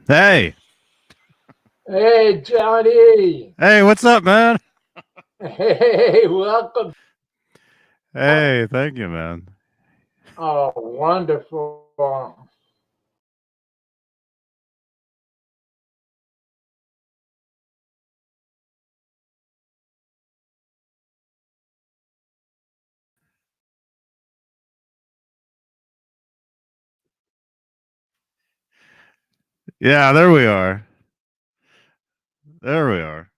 Hey, Hey, Johnny. hey, what's up, man? Hey, welcome. Hey, thank you, man. Oh, wonderful. Yeah, there we are. There we are.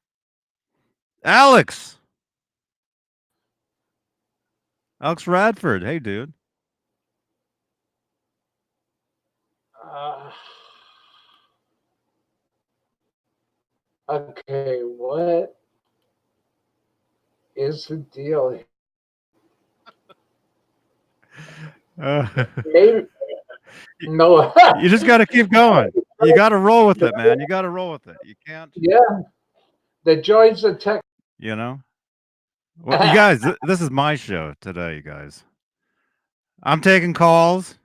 Alex, Alex Radford. Hey, dude. Uh, okay, what is the deal? Uh, Maybe no. you just got to keep going. You got to roll with it, man. You got to roll with it. You can't, Yeah, the joys of tech. you know. Well, you guys, this is my show today, you guys. I'm taking calls.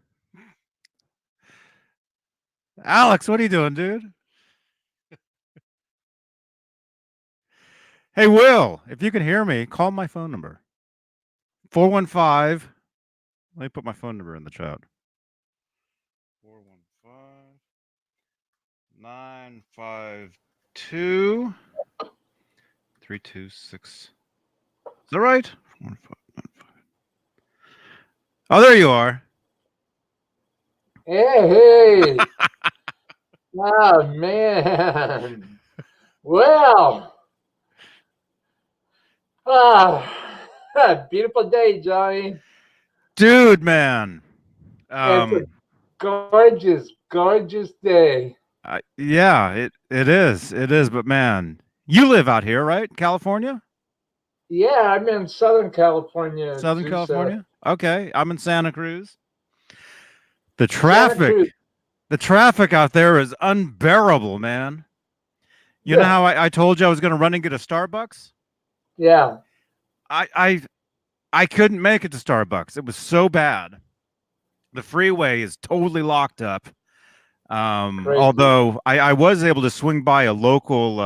Alex, what are you doing, dude? Hey, Will, if you can hear me, call my phone number 415. Let me put my phone number in the chat. 415 952 326. Is that right? Oh, there you are. Hey, hey. Oh, man. Well, ah, beautiful day, Johnny. Dude, man. It's a Um, gorgeous, gorgeous day. yeah, it is. It is, but man, you live out here, right? California? Yeah, I'm in Southern California, Southern just California? Okay, I'm in Santa Cruz. The Santa Cruz. traffic, the traffic out there is unbearable, man. You know Yeah, how I told you I was going to run and get a Starbucks? yeah, I, I, I couldn't make it to Starbucks. It was so bad. The freeway is totally locked up. crazy. Although I was able to swing by a local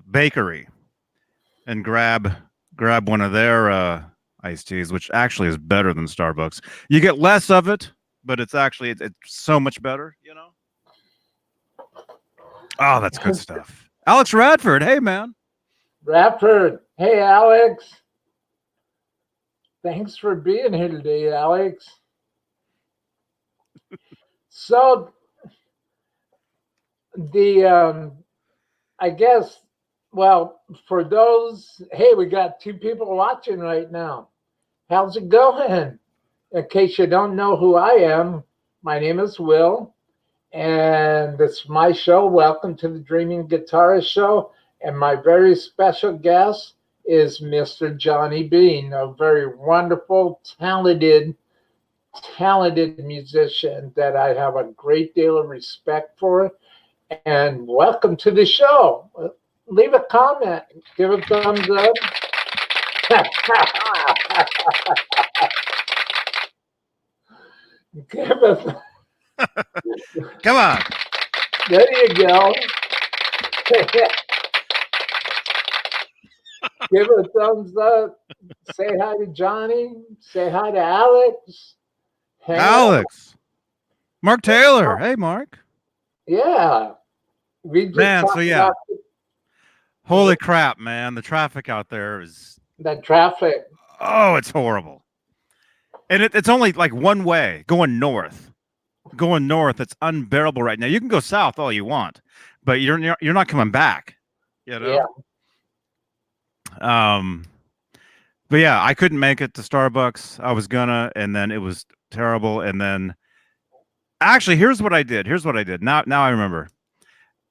bakery and grab one of their iced teas, which actually is better than Starbucks. You get less of it, but it's so much better. You know. Oh, that's good stuff. Alex Radford, hey man. Radford, hey Alex, thanks for being here today, Alex. So the I guess, well, for those, hey, we got two people watching right now. How's it going? In case you don't know who I am, my name is Will, and it's my show. Welcome to the Dreaming Guitarist Show. And my very special guest is Mr. Johnny Beane, a very wonderful, talented musician that I have a great deal of respect for. And welcome to the show. Leave a comment, give a thumbs up. give a, Come on. there you go. Give a thumbs up. Say hi to Johnny. Say hi to Alex. Hang out. Alex. Mark Taylor. Hey Mark. Yeah, we just Man, so talked yeah. about Holy crap, man. The traffic out there is the traffic. oh, it's horrible. And it's only like one way going north. Going north, it's unbearable right now. You can go south all you want, but you're not coming back. You Yeah. know. Um, but yeah, I couldn't make it to Starbucks. I was gonna, and then it was terrible. And then actually, here's what I did. Here's what I did. Now I remember.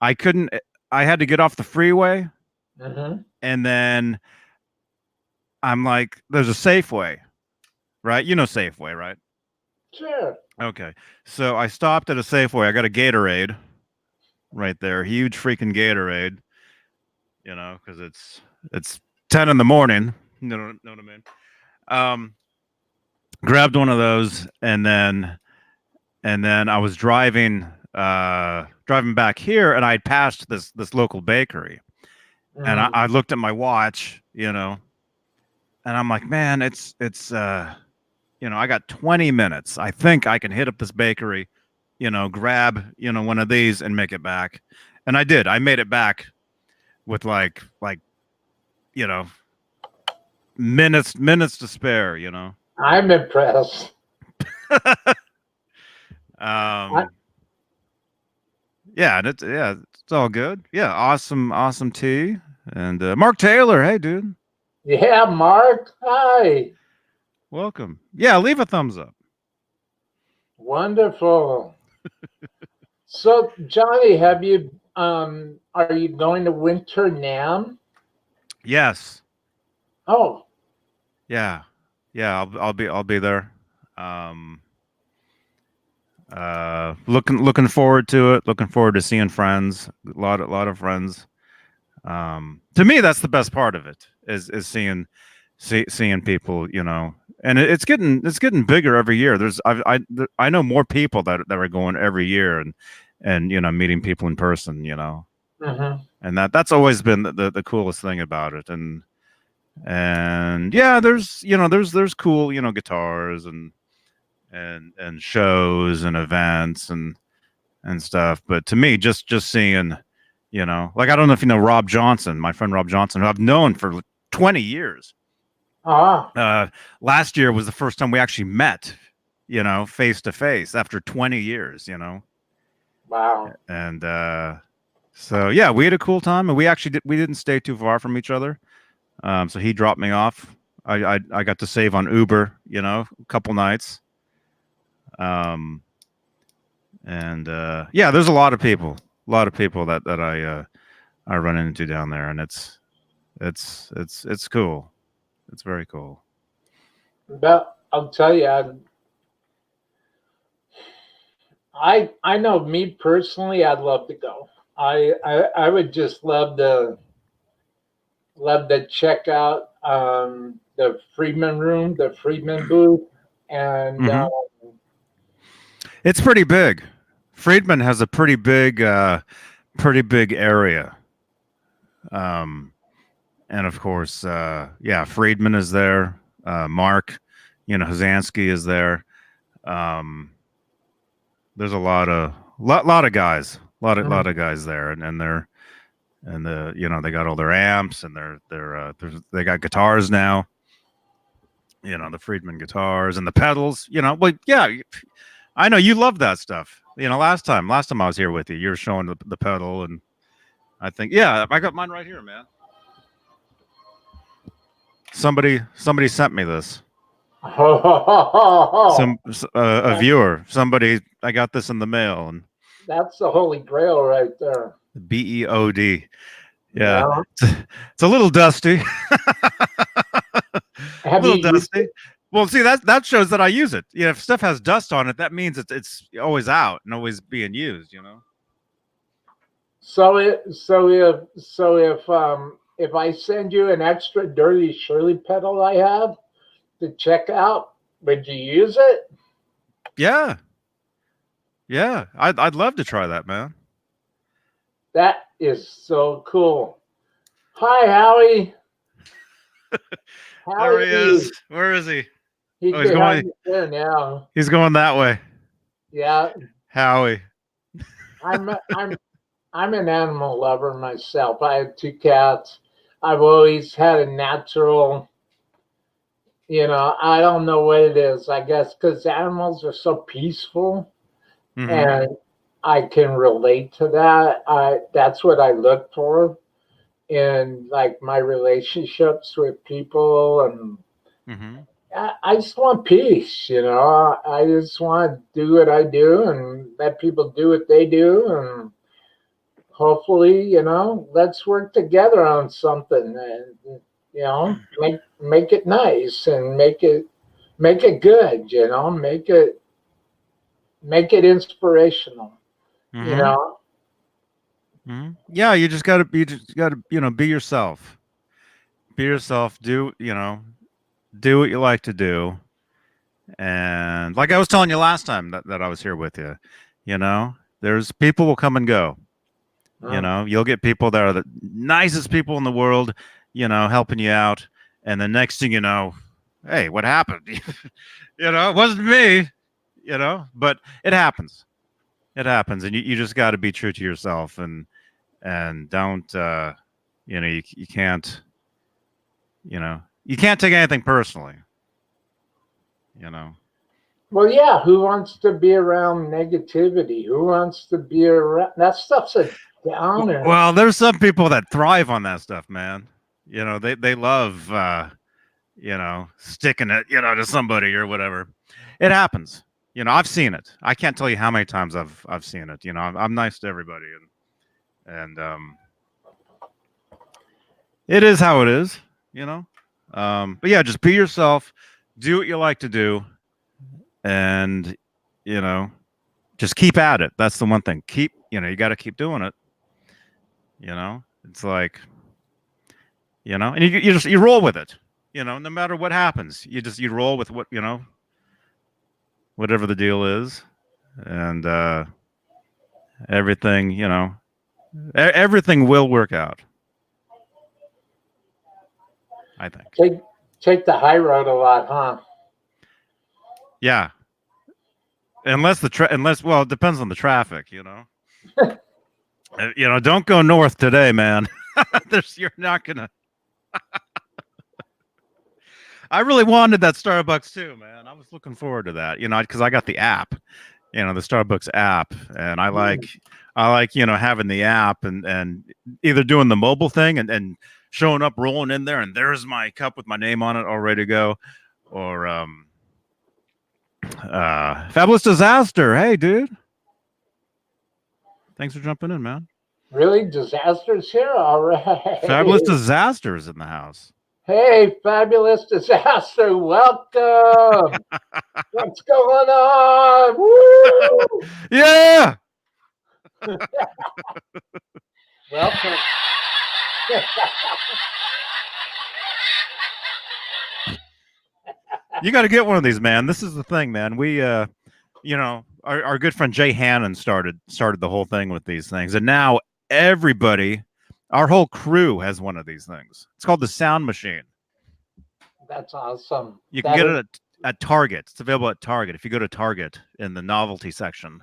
I couldn't. I had to get off the freeway, Hmm. and then I'm like, "There's a Safeway, right? You know Safeway, right?" Sure. Okay. So I stopped at a Safeway. I got a Gatorade right there, huge freaking Gatorade. You know, because it's 10 in the morning. Know what I mean? Um, Grabbed one of those, and then and then I was driving back here, and I'd passed this local bakery, and Mm. I looked at my watch, and I'm like, man, it's I got 20 minutes. I think I can hit up this bakery, grab, one of these and make it back. And I did. I made it back with like, you know, minutes to spare. I'm impressed. I, um yeah, and it's all good. Yeah, awesome tea. And Mark Taylor, hey dude, yeah, Mark. Hi. welcome. Yeah, leave a thumbs up. Wonderful. So, Johnny, are you going to Winter Nam? Yes. Oh, Yeah. Yeah, I'll be there. Um looking forward to it. Looking forward to seeing friends. A lot of friends. To me, that's the best part of it is seeing people. And it's getting bigger every year. I know more people that are going every year, and meeting people in person. mhm. And that's always been the coolest thing about it. And yeah, there's cool guitars and shows and events and stuff. But to me, just seeing, like, I don't know if you know Rob Johnson, my friend Rob Johnson, who I've known for 20 years. Ah, Uh, Last year was the first time we actually met, face to face after 20 years. wow. And so yeah, we had a cool time, and we didn't stay too far from each other. So he dropped me off. I got to save on Uber, a couple nights. Um, and yeah, there's a lot of people that I run into down there, and it's cool. It's very cool. But I'll tell you, I know me personally, I'd love to go. I would just love to check out the Friedman room, the Friedman booth, and Hmm. It's pretty big. Friedman has a pretty big area. Um, and of course, yeah, Friedman is there. Mark, Hazansky is there. Um, there's a lot of guys, lot of guys there, and they got all their amps, and they got guitars now. The Friedman guitars and the pedals. Well, yeah, I know you love that stuff. Last time I was here with you, you were showing the pedal, and I think, yeah, I got mine right here, man. Somebody sent me this. A viewer, somebody. I got this in the mail, and that's the holy grail right there. BEOD. Yeah, Yeah. it's a little dusty. A Have little you used dusty. it? Well, see, that shows that I use it. If stuff has dust on it, that means it's always out and always being used. If I send you an extra dirty Shirley pedal I have to check out, would you use it? Yeah, yeah. I'd love to try that, man. That is so cool. Hi, Howie. There he is. Howie, Where is he? he's Oh, he's going. behind the chair now. He's going that way. Yeah, Howie. I'm I'm I'm an animal lover myself. I have two cats. I've always had a natural, I don't know what it is. I guess because animals are so peaceful, Mm-hmm. and I can relate to that. That's what I look for in like my relationships with people, and Mm-hmm. I just want peace. I just want to do what I do and let people do what they do, and hopefully, let's work together on something, and make it nice and make it good. Make it inspirational. You Mm-hmm. know, Mm-hmm. Yeah, you just gotta be yourself. Be yourself. Do what you like to do, And like I was telling you last time that I was here with you, you know, there's people will come and go. You Huh? know, you'll get people that are the nicest people in the world, you know, helping you out. And the next thing you know, hey, what happened? You know, it wasn't me, you know, but it happens. It happens. And you just got to be true to yourself and don't, you know, you can't, you can't take anything personally, you know. Well, yeah. Who wants to be around negativity? Who wants to be around that stuff's a downer? Well, there's some people that thrive on that stuff, man. You know, they love, you know, sticking it, you know, to somebody or whatever. It happens. You know, I've seen it. I can't tell you how many times I've seen it. You know, I'm nice to everybody, and it is how it is. You know, but yeah, just be yourself, do what you like to do, and you know, just keep at it. That's the one thing. Keep, you know, you got to keep doing it. You know, it's like, you know, and you just you roll with it. You know, no matter what happens, you roll with what, you know, whatever the deal is, and everything, you know, everything will work out. I think. Take take the high road a lot, huh? Yeah, unless well, it depends on the traffic. You know, you know, don't go north today, man. You're not gonna. I really wanted that Starbucks too, man. I was looking forward to that. You know, because I got the app. You know, the Starbucks app, and Mm. I like, you know, having the app and either doing the mobile thing and showing up, rolling in there, and there's my cup with my name on it, all ready to go, or Fabulous Disaster. Hey, dude, thanks for jumping in, man. Really, disasters here. All right. Fabulous Disaster is in the house. Hey, fabulous disaster. Welcome. What's going on? Woo! Yeah, Welcome. you got to get one of these, man. This is the thing, man. We, you know, our good friend Jay Hannon started the whole thing with these things, and now everybody, our whole crew has one of these things. It's called the Sound Machine. That's awesome. You can That get is it at Target. It's available at Target. If you go to Target in the novelty section,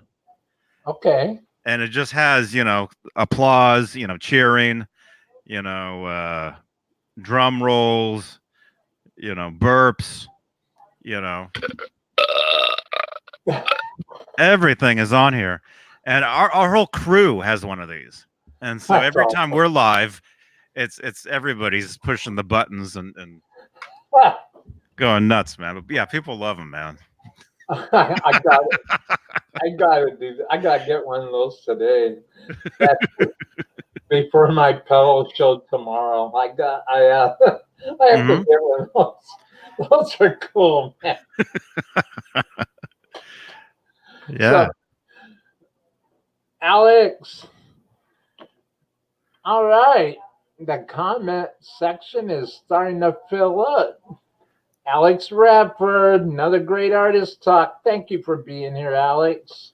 okay. and it just has, you know, applause, you know, cheering, you know, drum rolls, you know, burps, you know, everything is on here, and our whole crew has one of these. And so That's every time awesome. we're live, it's everybody's pushing the buttons and going nuts, man. But yeah, people love them, man. I got it. I got to do. I got to get one of those today. That's before my pedal show tomorrow. I have to Hmm. get one of those. Those are cool, man. Yeah. So, Alex, all right. The comment section is starting to fill up. Alex Radford, another great artist talk. Thank you for being here, Alex.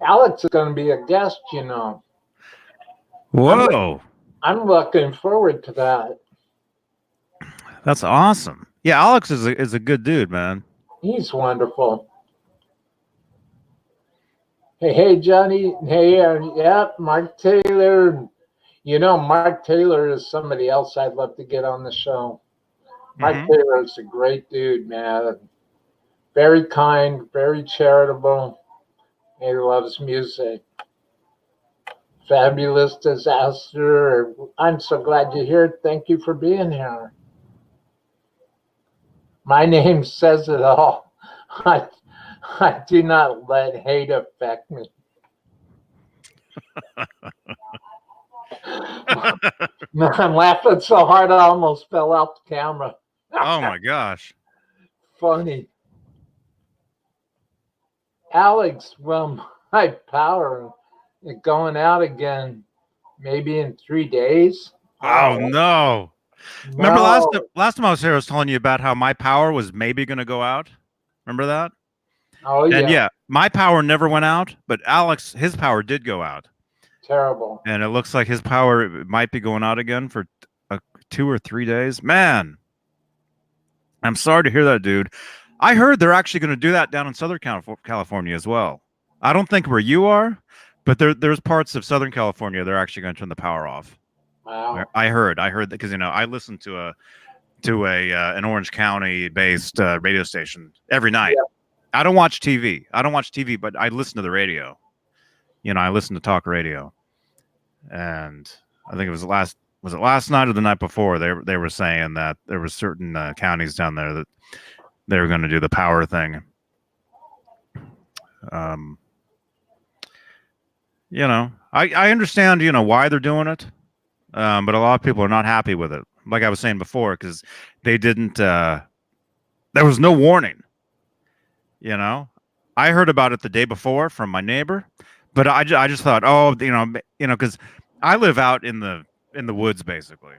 Alex is going to be a guest, you know. I'm Whoa, I'm looking forward to that. that's awesome. Yeah, Alex is a good dude, man. He's wonderful. Hey, Johnny. Hey, yeah, Mark Taylor. You know, Mark Taylor is somebody else I'd love to get on the show. Mark Hmm. Taylor is a great dude, man. Very kind, very charitable. He loves music. Fabulous disaster. I'm so glad you're here. Thank you for being here. My name says it all. I, I do not let hate affect me. I'm laughing so hard I almost fell out the camera. Oh my gosh. Funny. Alex, well, my power is going out again, maybe in 3 days. Oh Oh, no. Remember no. last time I was here, I was telling you about how my power was maybe going to go out. Remember that? Oh And yeah, yeah, my power never went out, but Alex, his power did go out. terrible. And it looks like his power might be going out again for 2 or 3 days. Man, I'm sorry to hear that, dude. I heard they're actually going to do that down in Southern California as well. I don't think where you are, but there's parts of Southern California they're actually going to turn the power off. Wow. I heard that because I listen to a an Orange County based radio station every night. Yeah. I don't watch TV. I don't watch TV, but I listen to the radio. I listen to talk radio, and I think it was it last night or the night before they were saying that there were certain counties down there that they were going to do the power thing. Um, I understand why they're doing it, but a lot of people are not happy with it. Like I was saying before, because they didn't. There was no warning. I heard about it the day before from my neighbor, but I just thought, oh, because I live out in the woods basically.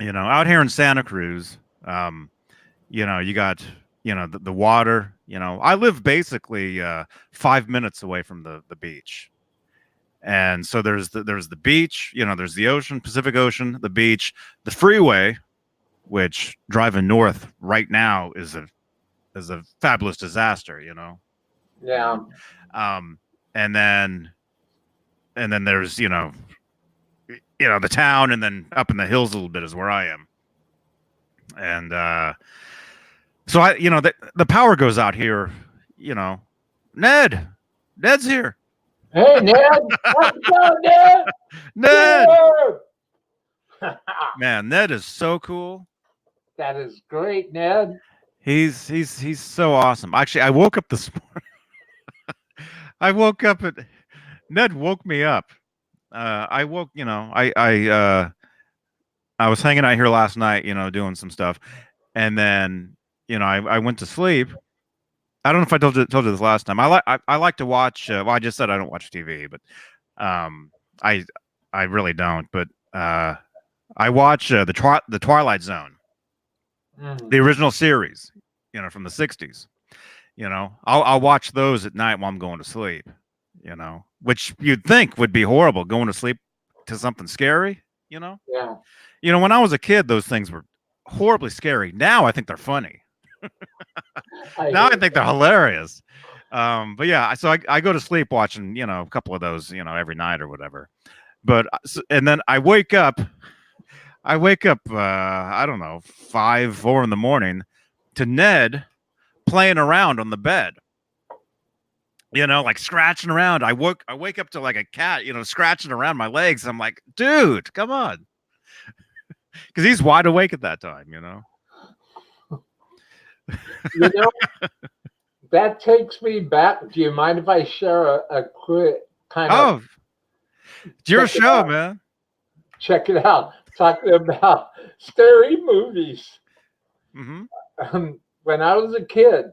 Out here in Santa Cruz, you got the water. I live basically 5 minutes away from the beach, and so there's the beach. There's the ocean, Pacific Ocean, the beach, the freeway, which driving north right now is a fabulous disaster. Yeah. Um, and then there's the town, and then up in the hills a little bit is where I am, and so the power goes out here. Ned's here. Hey Ned, how's it going, Ned? Ned, Yeah. man, Ned is so cool. That is great, Ned. He's so awesome. Actually, I woke up this morning. I woke up at Ned woke me up. I woke, I was hanging out here last night, doing some stuff, and then I went to sleep. I don't know if I told you this last time. I like to watch. Well, I just said I don't watch TV, but um, I I really don't. But I watch the Twilight Zone, Mm. the original series, from the '60s. I'll watch those at night while I'm going to sleep. Which you'd think would be horrible, going to sleep to something scary. Yeah. When I was a kid, those things were horribly scary. Now I think they're funny. Now I think they're hilarious. But yeah, so I go to sleep watching, a couple of those, every night or whatever. But and then I wake up. I don't know, 5, 4 in the morning, to Ned playing around on the bed. Like scratching around. I wake up to like a cat, scratching around my legs. I'm like, dude, come on, because he's wide awake at that time. You know, that takes me back. Do you mind if I share a quick kind of? Oh, it's your Check it show, out. man. Check it out. Talking about scary movies. Hmm. When I was a kid,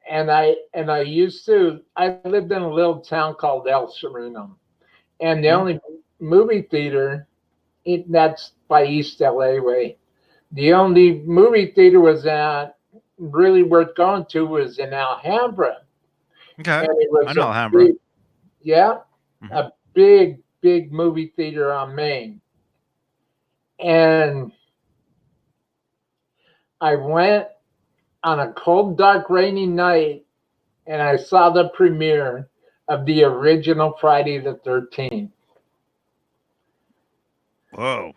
and I used to. I lived in a little town called El Sereno, and the Mhm. only movie theater that's by East LA way. The only movie theater was at really worth going to was in Alhambra, Okay, and it I was know a Alhambra. big, yeah, Mhm. a big movie theater on Main. And I went on a cold, dark, rainy night, and I saw the premiere of the original Friday the 13th. Whoa.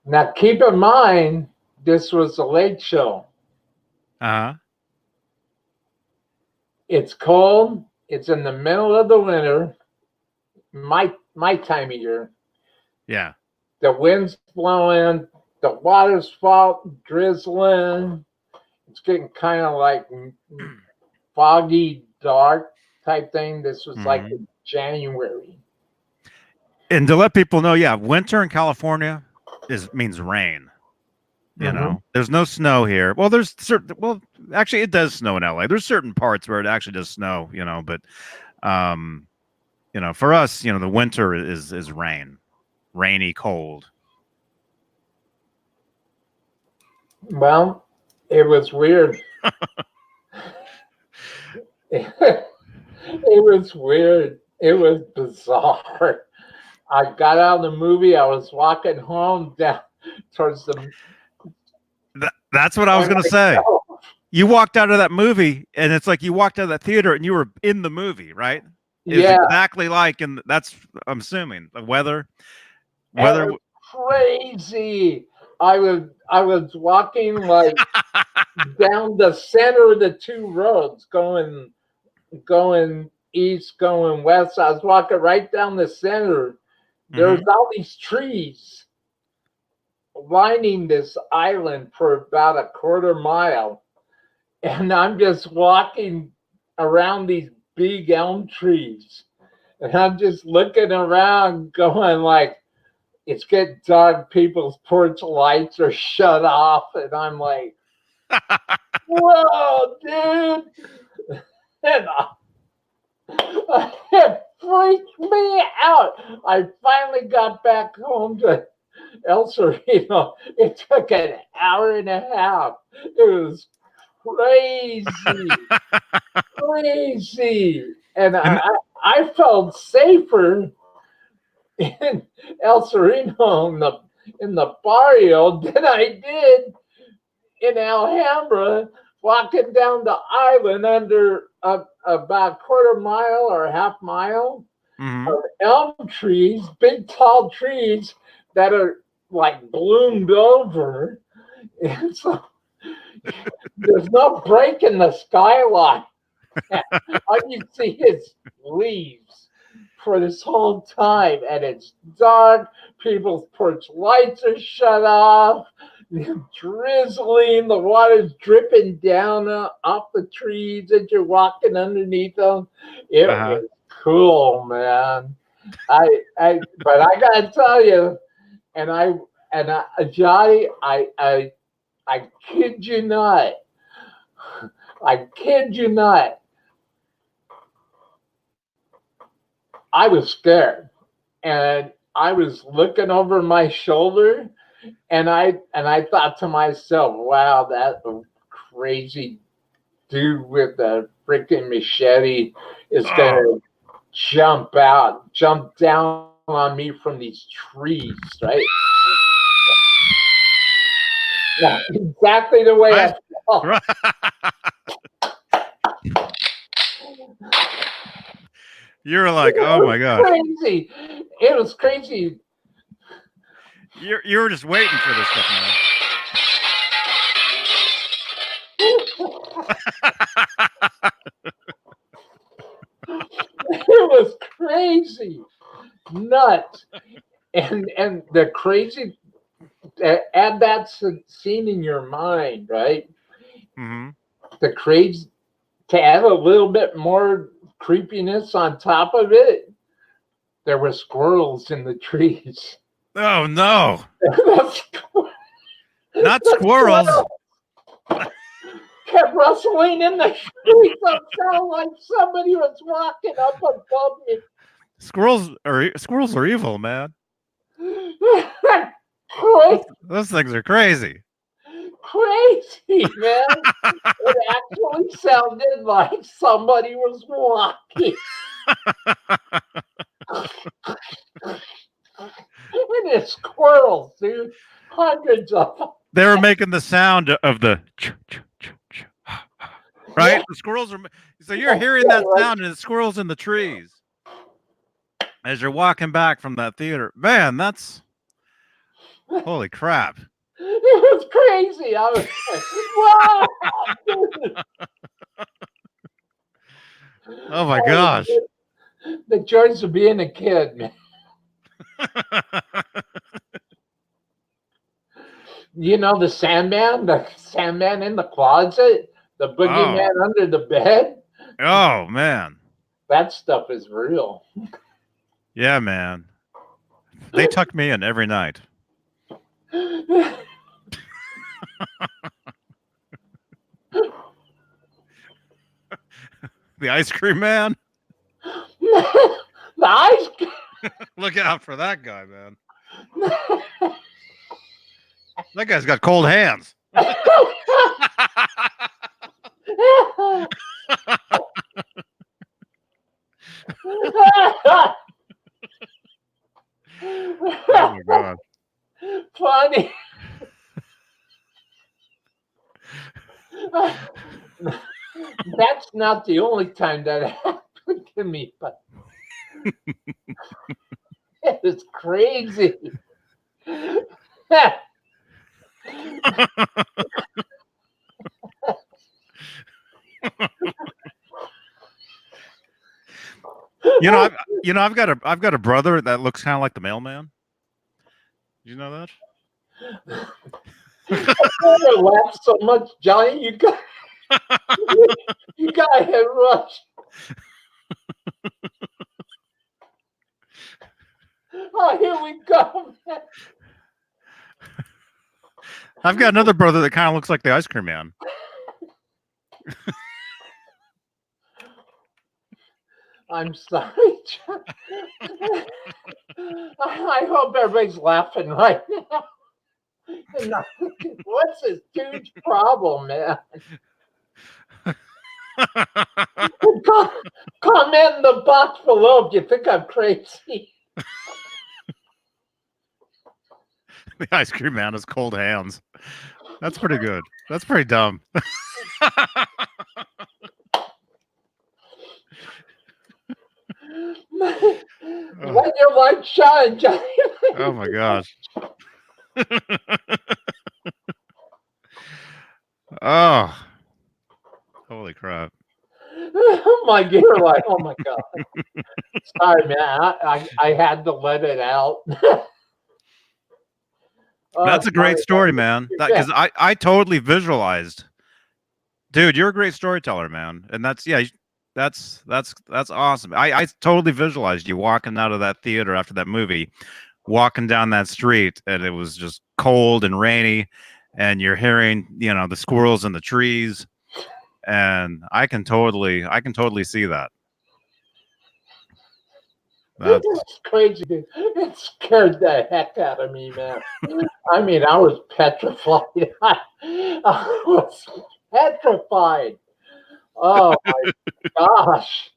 Now, keep in mind, this was a late show. Uh huh. It's cold. It's in the middle of the winter, my time of year. Yeah. The wind's blowing, the water's drizzling. It's getting kind of like foggy, dark type thing. This was like Hmm. in January. And to let people know, yeah, winter in California means rain. Mm-hmm. There's no snow here. Well, there's certain. Well, actually, it does snow in LA. There's certain parts where it actually does snow. But um, for us, the winter is rain, rainy, cold. Well, it was weird. It was weird. It was bizarre. I got out of the movie. I was walking home down towards the. That's what I was gonna say. You walked out of that movie, and it's like you walked out of that theater, and you were in the movie, right? It was Yeah, exactly like, and that's I'm assuming the weather. it Weather. was crazy. I was walking like down the center of the two roads, going east, going west. I was walking right down the center. There's Hmm. all these trees lining this island for about a quarter mile. And I'm just walking around these big elm trees. And I'm just looking around, going like, it's getting dark. People's porch lights are shut off. And I'm like, whoa, dude. And it freaked me out. I finally got back home to El Sereno. It took an hour and a half. It was crazy, crazy. And And I felt safer in El Sereno in the barrio than I did in Alhambra walking down the island under about a quarter mile or a half mile hmm of elm trees, big tall trees that are like bloomed over. And so there's no break in the skyline. All you see is leaves for this whole time, and it's dark. People's porch lights are shut off. Drizzling, the water's dripping down off the trees as you're walking underneath them. It uh-huh. was cool, man. But I gotta tell you, and Johnny, I kid you not, I kid you not, I was scared, and I was looking over my shoulder, and I thought to myself, "Wow, that crazy dude with the freaking machete is Oh, gonna jump down on me from these trees, right?" Yeah, exactly the way I, I felt. right. You were It like, oh was my gosh, crazy. It was crazy. you were just waiting for this stuff, man. It was crazy, nuts, and the crazy. Add that scene in your mind, right? Hmm. The crazy to add a little bit more creepiness on top of it. There were squirrels in the trees. Oh no, the not squirrels. squirrel kept rustling in the trees. It sounded like somebody was walking up above me. Squirrels are evil, man. Crazy, Those things are crazy. crazy, man. It actually sounded like somebody was walking. And it's squirrels, dude. Hundreds of them. They were making the sound of the Yeah, right. The squirrels are. So you're yeah, hearing that right. sound, and it's squirrels in the trees as you're walking back from that theater. Man, that's holy crap. It was crazy. I was like, wow, dude. Oh my Oh, gosh. the joys of being a kid, man. You know the Sandman in the closet, the Oh, boogeyman under the bed. oh man. That stuff is real. Yeah, man. They tuck me in every night. The ice cream man. The ice. Look out for that guy, man. That guy's got cold hands. That's not the only time that happened to me, but it was crazy. You know, I've got a brother that looks kind of like the mailman. Did you know that? I laughed so much, Johnny. You got a head rush. Oh, here we go. Man. I've got another brother that kind of looks like the ice cream man. I'm sorry, John. I hope everybody's laughing right now. And not thinking, what's this dude's problem, man? Comment in the box below if you think I'm crazy. The ice cream man has cold hands. That's pretty good. That's pretty dumb. Let your light shine, Johnny. Oh my gosh. Oh, holy crap. Oh my God, like, oh my God. Sorry, man. I had to let it out. That's a great story, man. Yeah. Because I totally visualized, dude. You're a great storyteller, man, and that's awesome. I totally visualized you walking out of that theater after that movie, walking down that street, and it was just cold and rainy, and you're hearing the squirrels in the trees, and I can totally see that. That's It's crazy, dude. It scared the heck out of me, man. I mean, I was petrified. I was petrified. Oh my gosh.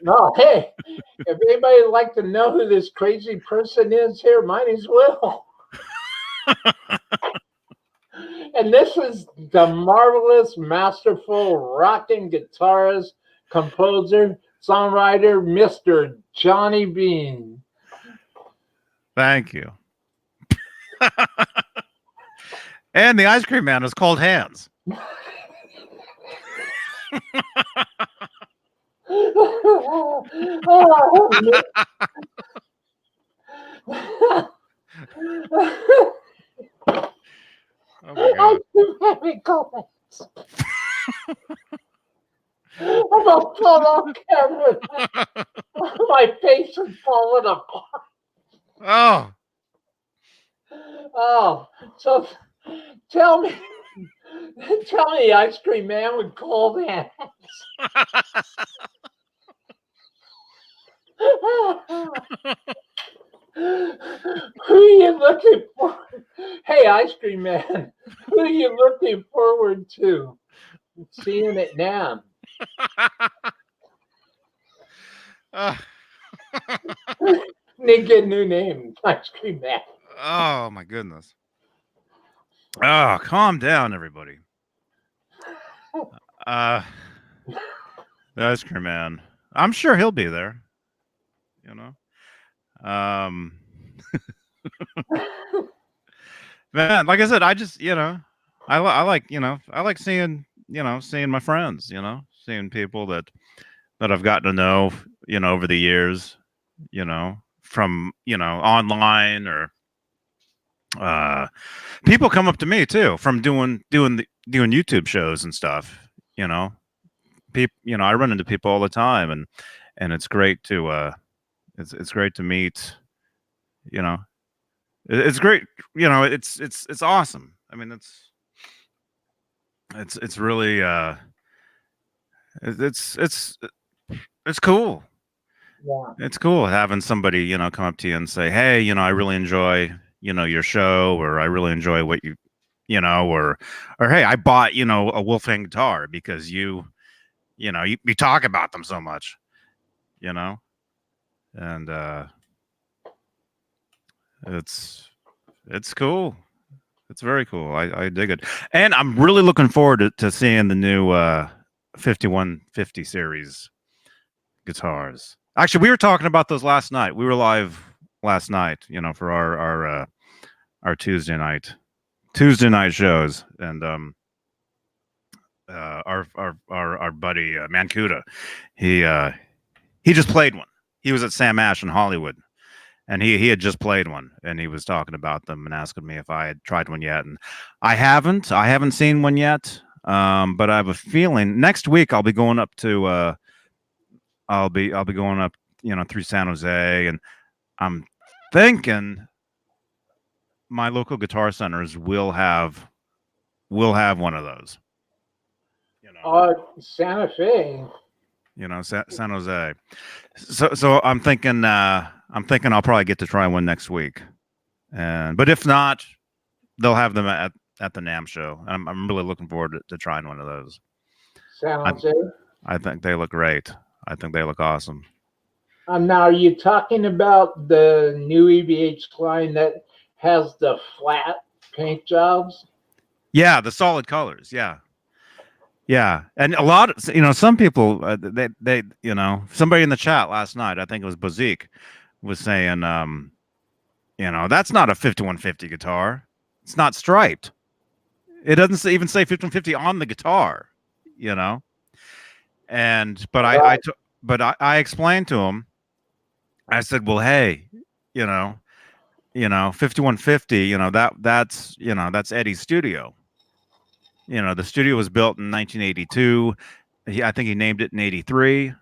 No, hey, if anybody would like to know who this crazy person is here, mine is Will. And this is the marvelous, masterful, rocking guitarist, composer, songwriter, Mr. Johnny Beane. thank you. And the ice cream man is called Hands. Oh my god. I'm gonna fall off camera. My face is falling apart. Oh. Oh, so tell me, ice cream man with cold hands. Who are you looking for? Hey, ice cream man, who are you looking forward to seeing it now? They get a new name, ice cream man. Oh my goodness. Oh, calm down, everybody. The ice cream man. I'm sure he'll be there. You know. Man, like I said, I just I like I like seeing seeing my friends. Seeing people that I've gotten to know over the years. From online or people come up to me too from doing YouTube shows and stuff. People, I run into people all the time, and it's great to it's great to meet. It's great. It's awesome. I mean, it's really it's it's cool. Yeah. It's cool having somebody come up to you and say, hey, I really enjoy your show, or I really enjoy what or hey, I bought a Wolfgang guitar because you talk about them so much, and it's cool. It's very cool. I dig it, and I'm really looking forward to seeing the new 5150 series guitars. Actually, we were talking about those last night. We were live last night, for our Tuesday night shows, and our buddy Mancuda, he just played one. He was at Sam Ash in Hollywood, and he had just played one, and he was talking about them and asking me if I had tried one yet, and I haven't seen one yet. But I have a feeling next week I'll be going up to I'll be going up, through San Jose, and I'm thinking my local guitar centers will have one of those. Santa Fe. San Jose. So I'm thinking I'll probably get to try one next week, but if not, they'll have them at the NAMM show. I'm really looking forward to trying one of those. San Jose. I think they look great. I think they look awesome. Now, are you talking about the new EVH line that has the flat paint jobs? Yeah, the solid colors. Yeah. And a lot of, some people, they somebody in the chat last night, I think it was Bozique, was saying, that's not a 5150 guitar. It's not striped. It doesn't even say 5150 on the guitar, and but I explained to him. I said, well, hey, 5150, that's Eddie's studio. The studio was built in 1982. I think he named it in 83.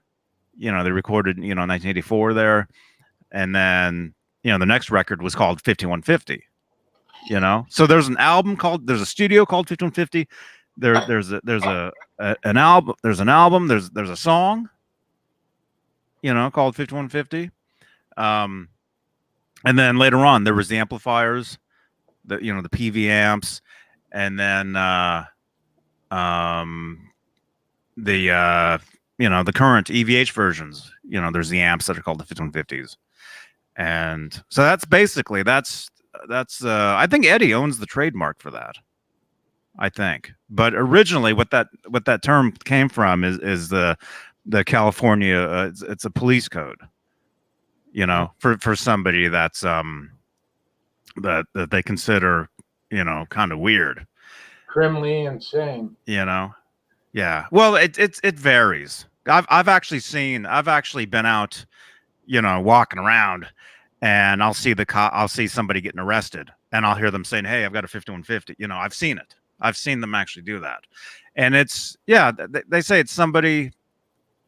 They recorded, 1984 there. And then, the next record was called 5150. So there's a studio called 5150. There's an album, there's a song, called 5150. And then later on there was the amplifiers, the PV amps, and then the current EVH versions, there's the amps that are called the 5150s. And so that's basically I think Eddie owns the trademark for that, I think. But originally what that term came from is the California, it's a police code, for somebody that's that they consider, kind of weird, criminally insane. Yeah. Well, it varies. I've actually been out, walking around, and I'll see somebody getting arrested, and I'll hear them saying, "Hey, I've got a 5150." I've seen it. I've seen them actually do that, and they say it's somebody.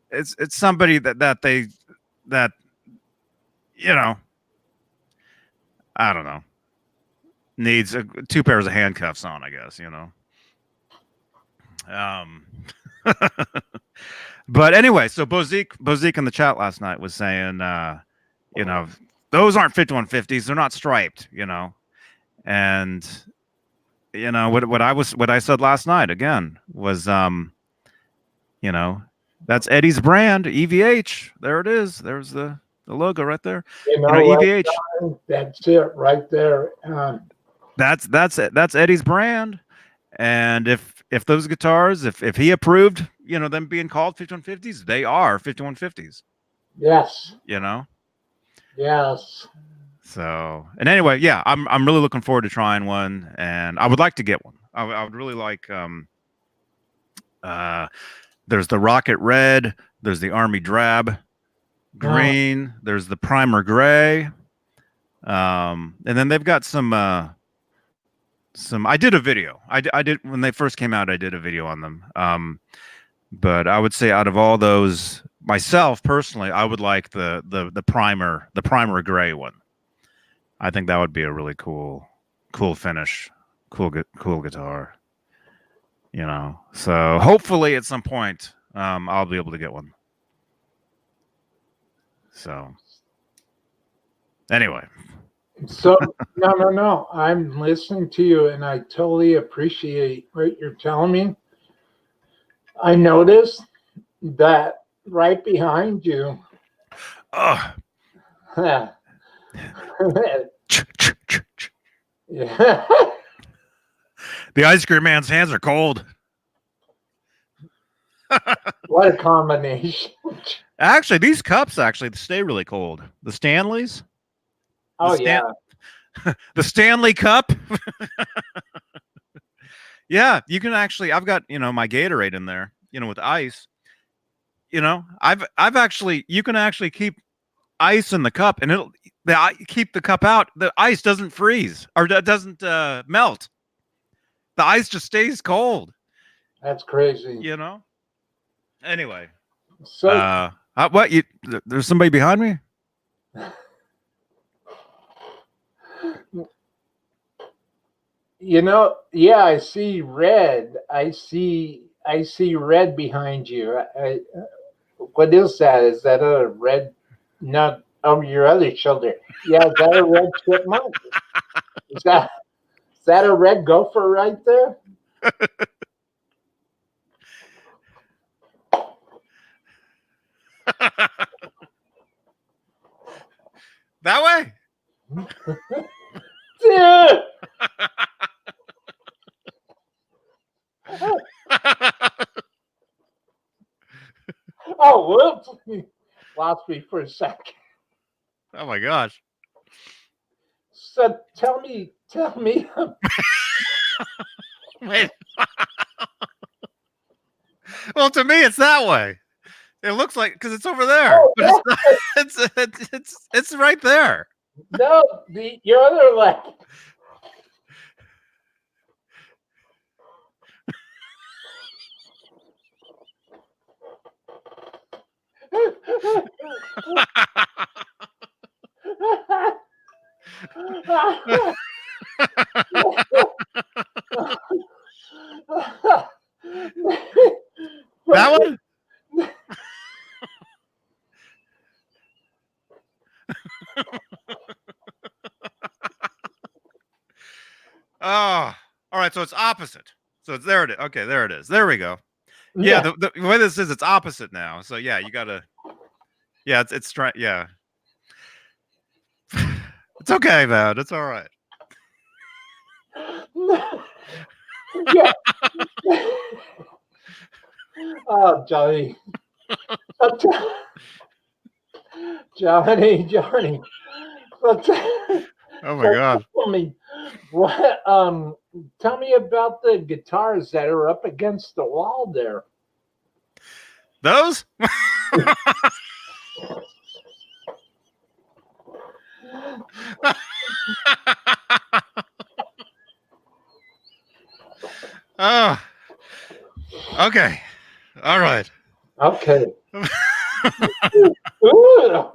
It's somebody that I don't know, needs two pairs of handcuffs on, I guess. But anyway, so Bozique in the chat last night was saying, those aren't 5150s. They're not striped, and what I said last night again was, that's Eddie's brand, EVH. There it is. There's the logo right there. EVH. That's it right there. That's Eddie's brand. And if those guitars, if he approved, them being called 5150s, they are 5150s. Yes. Yes. So, and anyway, yeah, I'm really looking forward to trying one, and I would like to get one. I would really like. There's the Rocket Red. There's the Army Drab Green. There's the Primer Gray. And then they've got some. I did a video. I did when they first came out. I did a video on them. But I would say out of all those, myself personally, I would like the primer gray one. I think that would be a really cool finish, cool guitar. So hopefully at some point, I'll be able to get one. So anyway. So no. I'm listening to you, and I totally appreciate what you're telling me. I noticed that right behind you. Yeah. The ice cream man's hands are cold. What a combination. Actually, these cups actually stay really cold. The Stanleys, the Oh yeah. the Stanley Cup. Yeah, you can actually. I've got my Gatorade in there, with ice. I've actually. You can actually keep ice in the cup, and keep the cup out. The ice doesn't freeze or doesn't melt. The ice just stays cold. That's crazy. Anyway, So what you? There's somebody behind me. yeah, I see red. I see red behind you. What is that? Is that a red nut over your other shoulder? Yeah, is that a red chipmunk? Is that a red gopher right there? That way. Yeah. Oh, whoops! Lost me for a second. Oh my gosh. So tell me. Wait. Well, to me, it's that way. It looks like because it's over there, Oh but it's yeah, not. It's right there. no, your other leg. That one. Oh, all right. So it's opposite. So it's there. It is. Okay, there it is. There we go. Yeah, Yeah. the way this is, it's opposite now. So yeah, you gotta. Yeah, it's trying. Yeah, it's okay, man. It's all right. Yeah. Oh, Johnny. Johnny. But, Oh my so god. tell me, what? Tell me about the guitars that are up against the wall there. Those. Oh. Okay. All right. Okay. Ooh.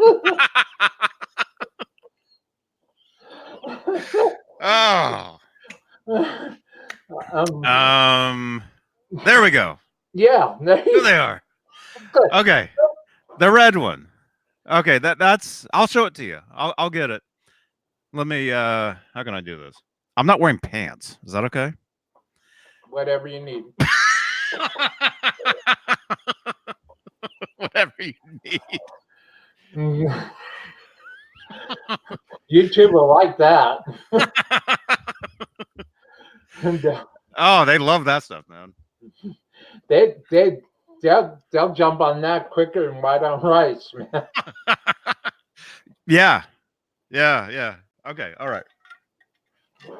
Oh. um, There we go. yeah. There they are. Okay. The red one. Okay, that's I'll show it to you. I'll get it. Let me how can I do this? I'm not wearing pants. Is that okay? Whatever you need. Whatever you need. YouTube will like that. And, Oh, they love that stuff, man. they'll jump on that quicker than white on rice, man. Yeah. Yeah, yeah. Okay, all right. All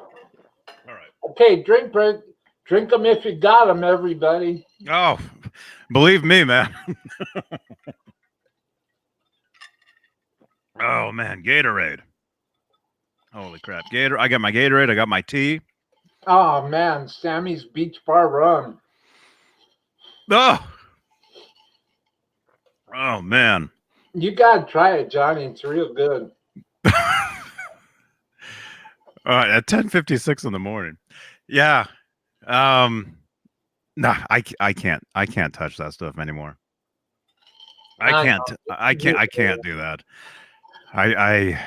right. Okay, drink them if you got them, everybody. Oh, believe me, man. Oh man, Gatorade. Holy crap. I got my Gatorade, I got my tea. Oh man, Sammy's Beach Bar Rum. Oh. Oh man. You gotta try it, Johnny. It's real good. All right, at 10:56 in the morning. Yeah. No, I can't touch that stuff anymore. I know. I can't do that. I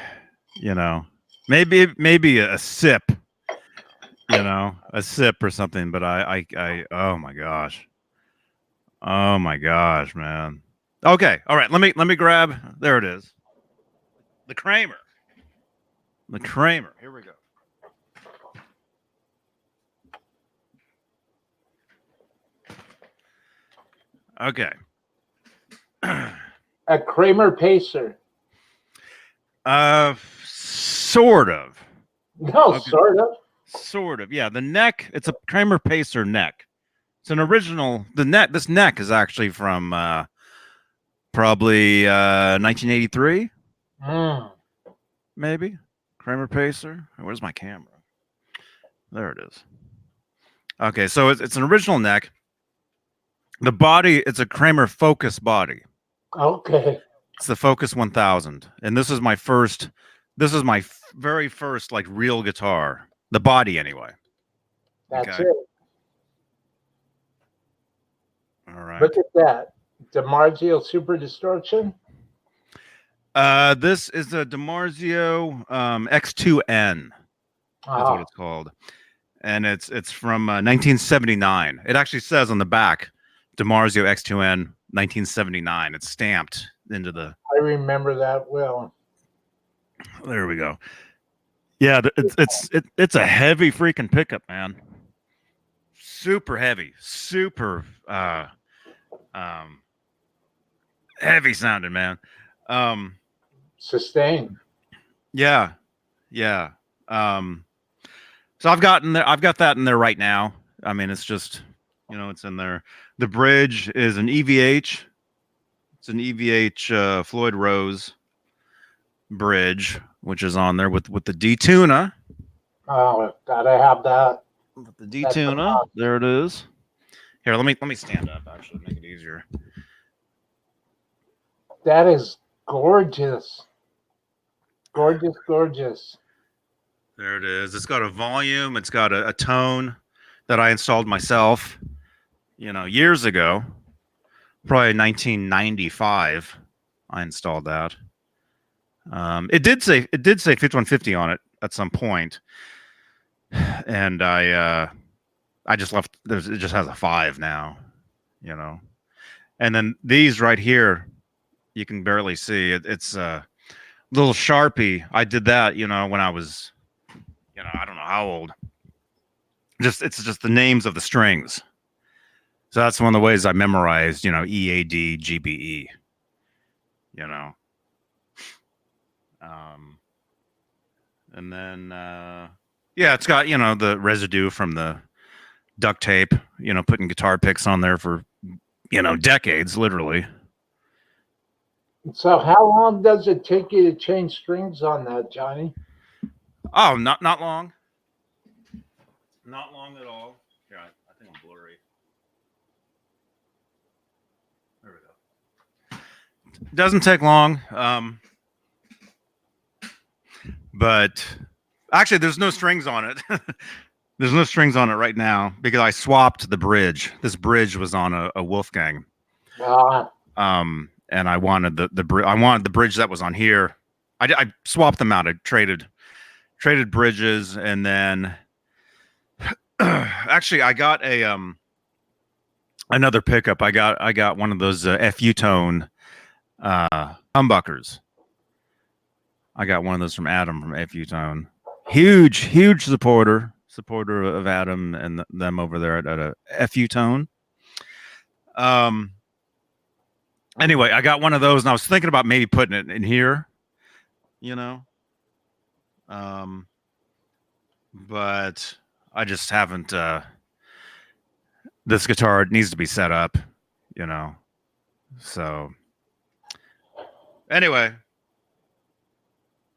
maybe a sip, a sip or something, but I oh my gosh. Oh my gosh, man. Okay, all right, let me grab, there it is. The Kramer. The Kramer. Here we go. Okay. A Kramer Pacer. Sort of. No, Okay. sort of. Sort of. Yeah, the neck, it's a Kramer Pacer neck. It's an original. This neck is actually from probably 1983, Mm. maybe. Kramer Pacer. Where's my camera? There it is. Okay, so it's an original neck. The body, it's a Kramer Focus body. Okay. It's the Focus 1000, and this is my first. This is my very first like real guitar. The body, anyway. That's Okay. it. All right. Look at that. DiMarzio Super Distortion. This is a DiMarzio X2N. That's what Oh, it's called, and it's from 1979. It actually says on the back, DiMarzio X2N 1979. It's stamped into the. I remember that well. There we go. Yeah, it's a heavy freaking pickup, man. Super heavy, super heavy sounding, man. Sustain. Yeah, yeah. So I've got that in there right now. I mean, it's just, it's in there. The bridge is an EVH. It's an EVH Floyd Rose bridge, which is on there with the D tuna. Oh, gotta have that. With the D tuna, there it is. Here, let me stand up. Actually, make it easier. That is gorgeous. Gorgeous, gorgeous. There it is. It's got a volume. It's got a tone that I installed myself, years ago, probably 1995. I installed that. It did say 5150 on it at some point, and I just left. It just has a 5 now, And then these right here, you can barely see it. It's a little Sharpie. I did that, when I was, I don't know how old. It's just the names of the strings. So that's one of the ways I memorized, EAD, GBE, and then, yeah, it's got, the residue from the duct tape, putting guitar picks on there for, decades, literally. So how long does it take you to change strings on that, Johnny? Oh, not long. Not long at all. Here, I think I'm blurry. There we go. It doesn't take long. But actually, there's no strings on it. There's no strings on it right now because I swapped the bridge. This bridge was on a Wolfgang. And I wanted I wanted the bridge that was on here. I swapped them out. I traded bridges, and then actually I got a another pickup. I got one of those FU tone humbuckers. I got one of those from Adam from FU tone. Huge supporter of Adam and them over there at a FU tone. Anyway, I got one of those, and I was thinking about maybe putting it in here, but I just haven't. This guitar needs to be set up, So anyway,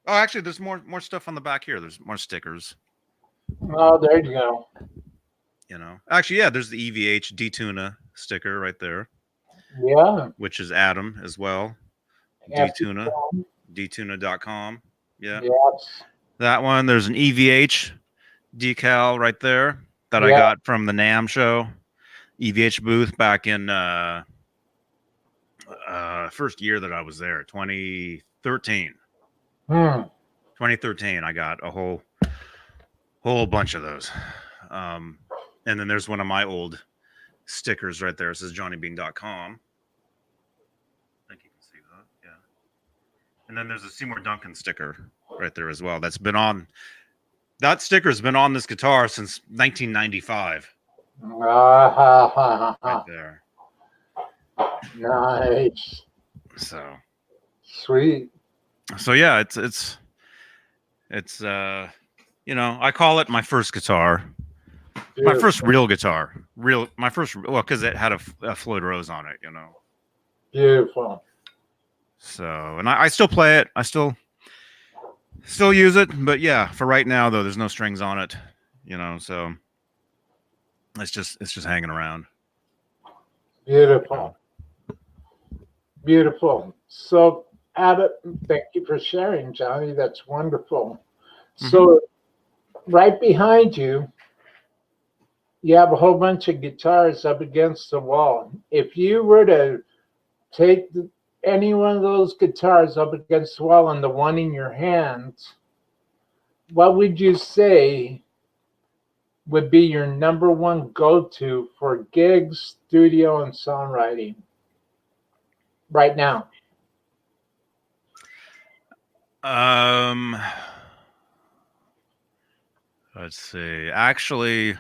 oh, actually, there's more stuff on the back here. There's more stickers. Oh, there you go. Actually, yeah, there's the EVH D tuna sticker right there. Yeah. Which is Adam as well. D-Tuna. DTuna.com. Yeah. Yes. That one. There's an EVH decal right there that I got from the NAMM show. EVH booth back in first year that I was there, 2013. 2013, I got a whole bunch of those. And then there's one of my old stickers right there. It says JohnnyBeane.com. I think you can see that. Yeah. And then there's a Seymour Duncan sticker right there as well. That's been on. That sticker's been on this guitar since 1995. Right there. Nice. So Sweet. yeah, it's I call it my first guitar, my first Beautiful. real guitar, my first, well, because it had a Floyd Rose on it, Beautiful. So, and I still play it. I still use it, but yeah, for right now though, there's no strings on it, so it's just hanging around. Beautiful. Beautiful. So, Abbott, thank you for sharing, Johnny. That's wonderful. Mm-hmm. So, right behind you, you have a whole bunch of guitars up against the wall. If you were to take any one of those guitars up against the wall and the one in your hands, what would you say would be your number one go-to for gigs, studio, and songwriting right now? Um, let's see. Actually,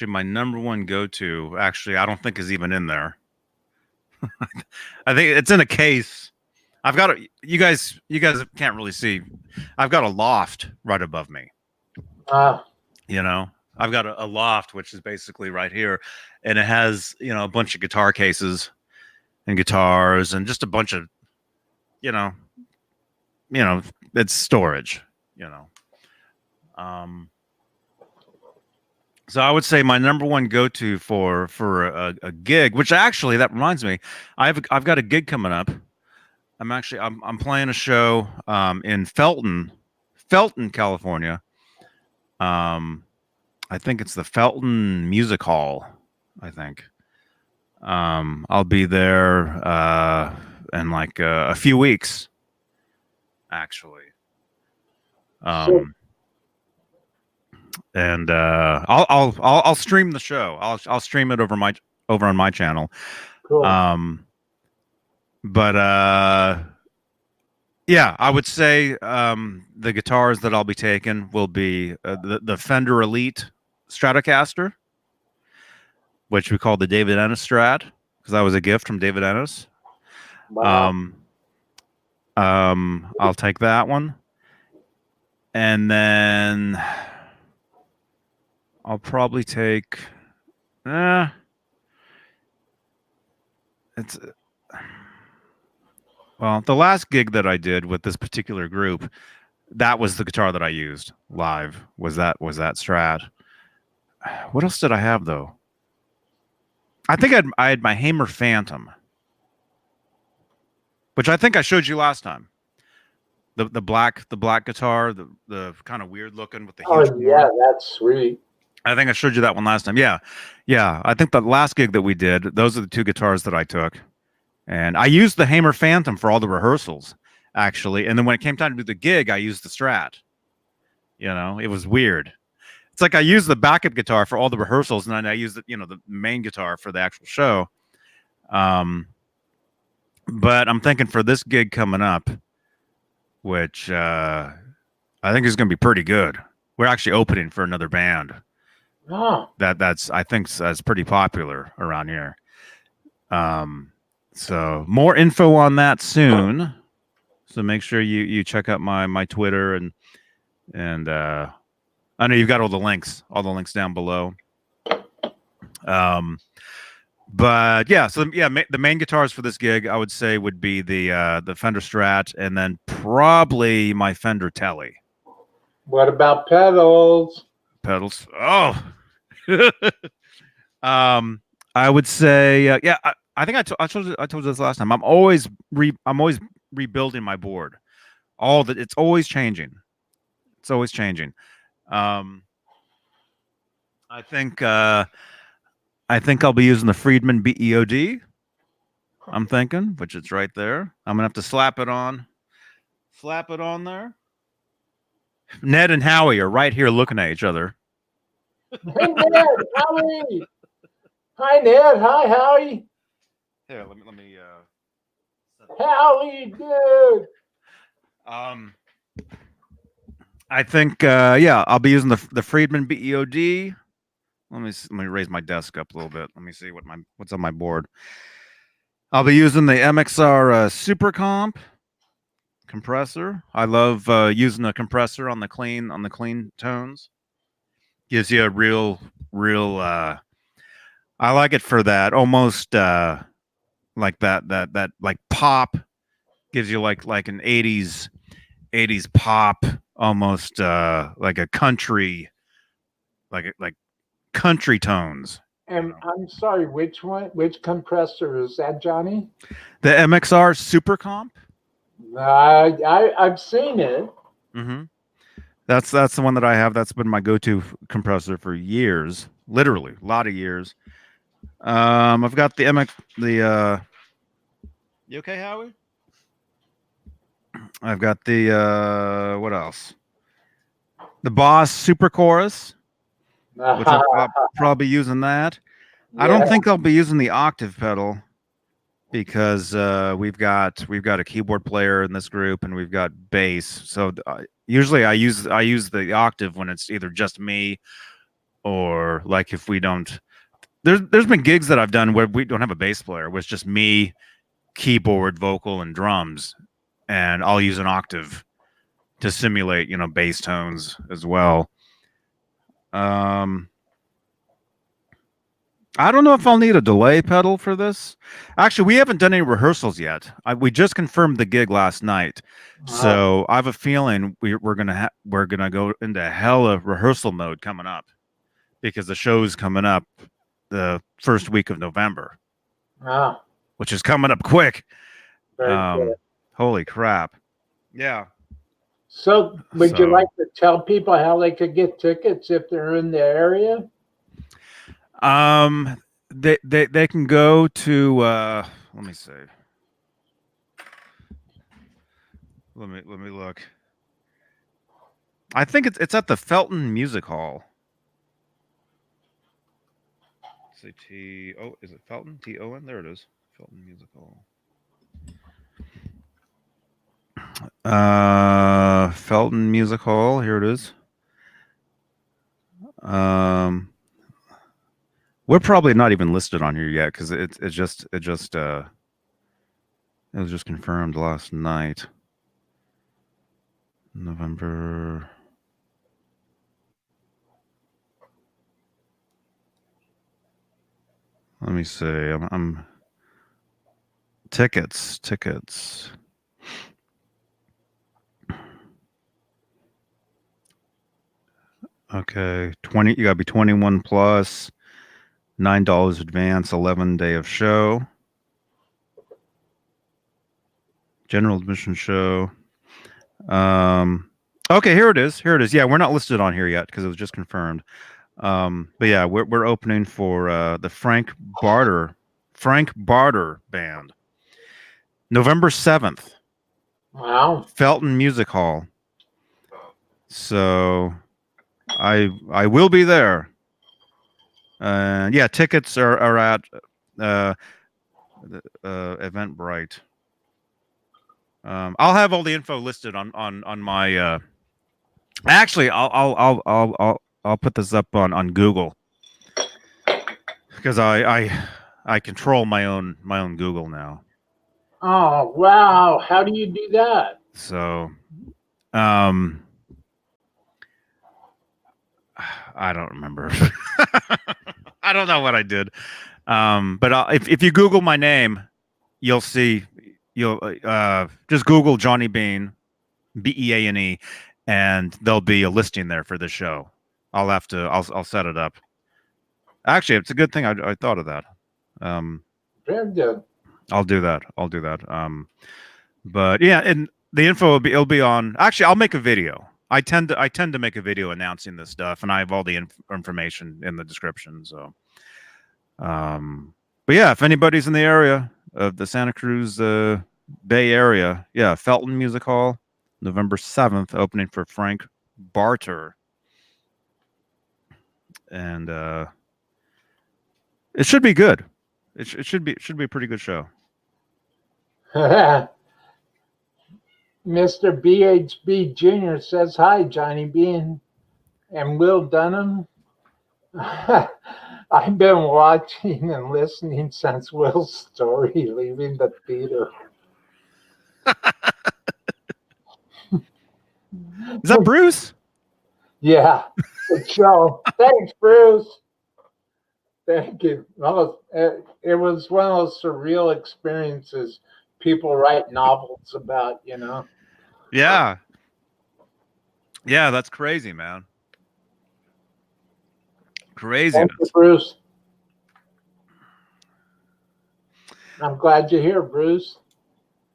my number one go-to, actually, I don't think is even in there. I think it's in a case. I've got a. You guys can't really see. I've got a loft right above me. Ah, You know, I've got a loft which is basically right here, and it has a bunch of guitar cases and guitars and just a bunch of you know you know it's storage. You know, um, so I would say my number one go-to for a gig, which actually that reminds me, I've got a gig coming up. I'm playing a show in Felton, California. Um, I think it's the Felton Music Hall. I think. I'll be there in like a few weeks, actually. so Um, and I'll stream the show. I'll stream it over on my channel. cool. Um, but yeah, I would say the guitars that I'll be taking will be the Fender Elite Stratocaster, which we call the David Ennis Strat, because that was a gift from David Ennis. Wow. Um, I'll take that one, and then I'll probably take. Eh, it's well, the last gig that I did with this particular group, that was the guitar that I used live. Was that Strat? What else did I have though? I think I had my Hamer Phantom, which I think I showed you last time. The black guitar, the kind of weird looking with the huge Oh, yeah, horn. that's sweet. I think I showed you that one last time. Yeah, yeah. I think the last gig that we did, those are the two guitars that I took, and I used the Hamer Phantom for all the rehearsals, actually. And then when it came time to do the gig, I used the Strat. It was weird. It's like I used the backup guitar for all the rehearsals, and then I used the main guitar for the actual show. But I'm thinking for this gig coming up, which I think is going to be pretty good. We're actually opening for another band Oh, that's I think that's pretty popular around here. So more info on that soon. So make sure you check out my Twitter and I know you've got all the links down below. But yeah, so yeah, the main guitars for this gig I would say would be the Fender Strat, and then probably my Fender Tele what about pedals? pedals. Oh, um, I would say yeah. I think I told you this last time. I'm always rebuilding my board. It's always changing. It's always changing. Um, I think I'll be using the Friedman BEOD. I'm thinking, which it's right there. I'm gonna have to slap it on there. Ned and Howie are right here looking at each other. Hey, Ned, Howie. Hi, Ned. Hi, Howie. Here, let me Howie, dude. um I think yeah, I'll be using the Friedman BEOD let me raise my desk up a little bit. Let me see what's on my board. I'll be using the MXR Super Comp compressor. I love using a compressor on the clean tones. Gives you a real. I like it for that almost like that like pop. Gives you like an '80s pop, almost like a country, like country tones. And I'm sorry, which one? Which compressor is that, Johnny? The MXR Super Comp. I've seen it. Mm-hmm. That's the one that I have. That's been my go-to compressor for years, literally a lot of years. I've got the MX the. You okay, Howie? I've got the what else? The Boss Super Chorus, which I'll probably be using that. I don't Yeah. think I'll be using the octave pedal because we've got a keyboard player in this group and we've got bass. So usually I use the octave when it's either just me or like if we don't. There's been gigs that I've done where we don't have a bass player, where it's just me, keyboard, vocal, and drums, and I'll use an octave to simulate bass tones as well. Um, I don't know if I'll need a delay pedal for this. Actually, we haven't done any rehearsals yet. We just confirmed the gig last night, so I have a feeling we're gonna go into hella rehearsal mode coming up because the show's coming up the first week of November, Ah, which is coming up quick. very good. Holy crap! Yeah. So, would you So like to tell people how they could get tickets if they're in the area? they can go to let me see. Let me look. I think it's at the Felton Music Hall. Say T O is it Felton? TON? There it is. Felton Music Hall. Felton Music Hall, here it is. We're probably not even listed on here yet because it was just confirmed last night. November. Let me see. I'm tickets. Okay, 20. You gotta be 21 plus. $9 advance. 11 day of show. General admission show. Okay, here it is. Here it is. Yeah, we're not listed on here yet because it was just confirmed. But yeah, we're opening for the Frank Barter band. November 7th. Wow. Felton Music Hall. So I will be there. Yeah, tickets are at Eventbrite. I'll have all the info listed on my. Actually, I'll put this up on Google because I control my own Google now. Oh, wow. How do you do that? So, I don't remember. I don't know what I did. But if you Google my name, you'll see. You'll just Google Johnny Beane, Beane, and there'll be a listing there for the show. I'll set it up. Actually, it's a good thing I thought of that. Very good. I'll do that. But yeah, and the info it'll be on. Actually, I'll make a video. I tend to make a video announcing this stuff, and I have all the information in the description. So, but yeah, if anybody's in the area of the Santa Cruz Bay Area, yeah, Felton Music Hall, November 7th, opening for Frank Barter, and it should be good. It should be a pretty good show. Mr. BHB Jr. says hi, Johnny Bean and Will Dunham. I've been watching and listening since Will's story leaving the theater. Is that Bruce? Yeah, good show. Thanks, Bruce. Thank you. Well, it was one of those surreal experiences people write novels about, you know. Yeah. Yeah, that's crazy, man. Thank you, Craziness. Bruce. I'm glad you're here, Bruce.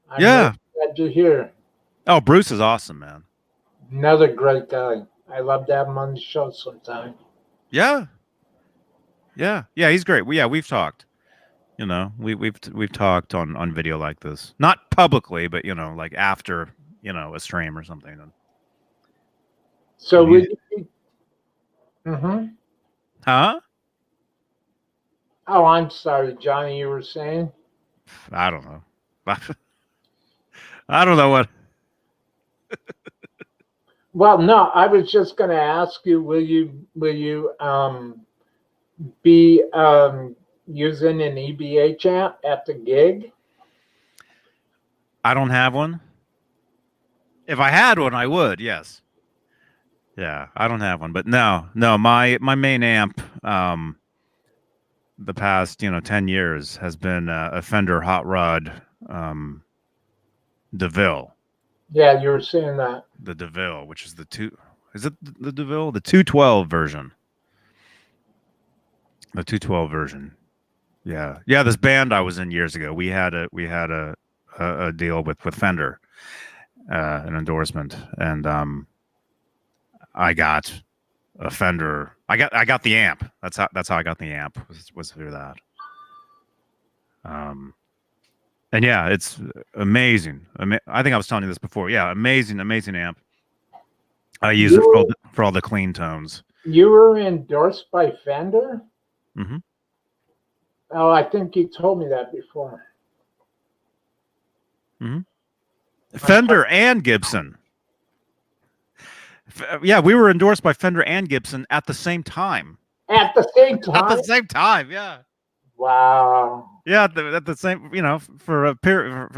I'm really Yeah. glad you're here. Oh, Bruce is awesome, man. Another great guy. I love to have him on the show sometime. Yeah. Yeah. Yeah, he's great. Yeah, we've talked. You know, we've talked on video like this. Not publicly, but like after, a stream or something. So, And would he, you? Mm-hmm. huh? Oh, I'm sorry, Johnny. You were saying? I don't know. I don't know what. Well, no. I was just going to ask you. Will you be using an EBH app at the gig? I don't have one. If I had one, I would. Yes. Yeah, I don't have one, but no, no. My main amp, the past 10 years has been a Fender Hot Rod, DeVille, Yeah, you were saying that. the DeVille, which is the two. Is it the DeVille? The 212 version. The 212 version. Yeah, yeah. This band I was in years ago, we had a deal with Fender, an endorsement, and I got a Fender. I got the amp. That's how I got the amp was through that. Um, and yeah, it's amazing. I think I was telling you this before. Yeah, amazing, amazing amp. I use You it were for all the clean tones. you were endorsed by Fender. Hmm. Oh, I think you told me that before. Hmm. Fender and Gibson. Yeah, we were endorsed by Fender and Gibson at the same time. At the same At the time. same time, yeah. Wow. Yeah, at the same, for a period,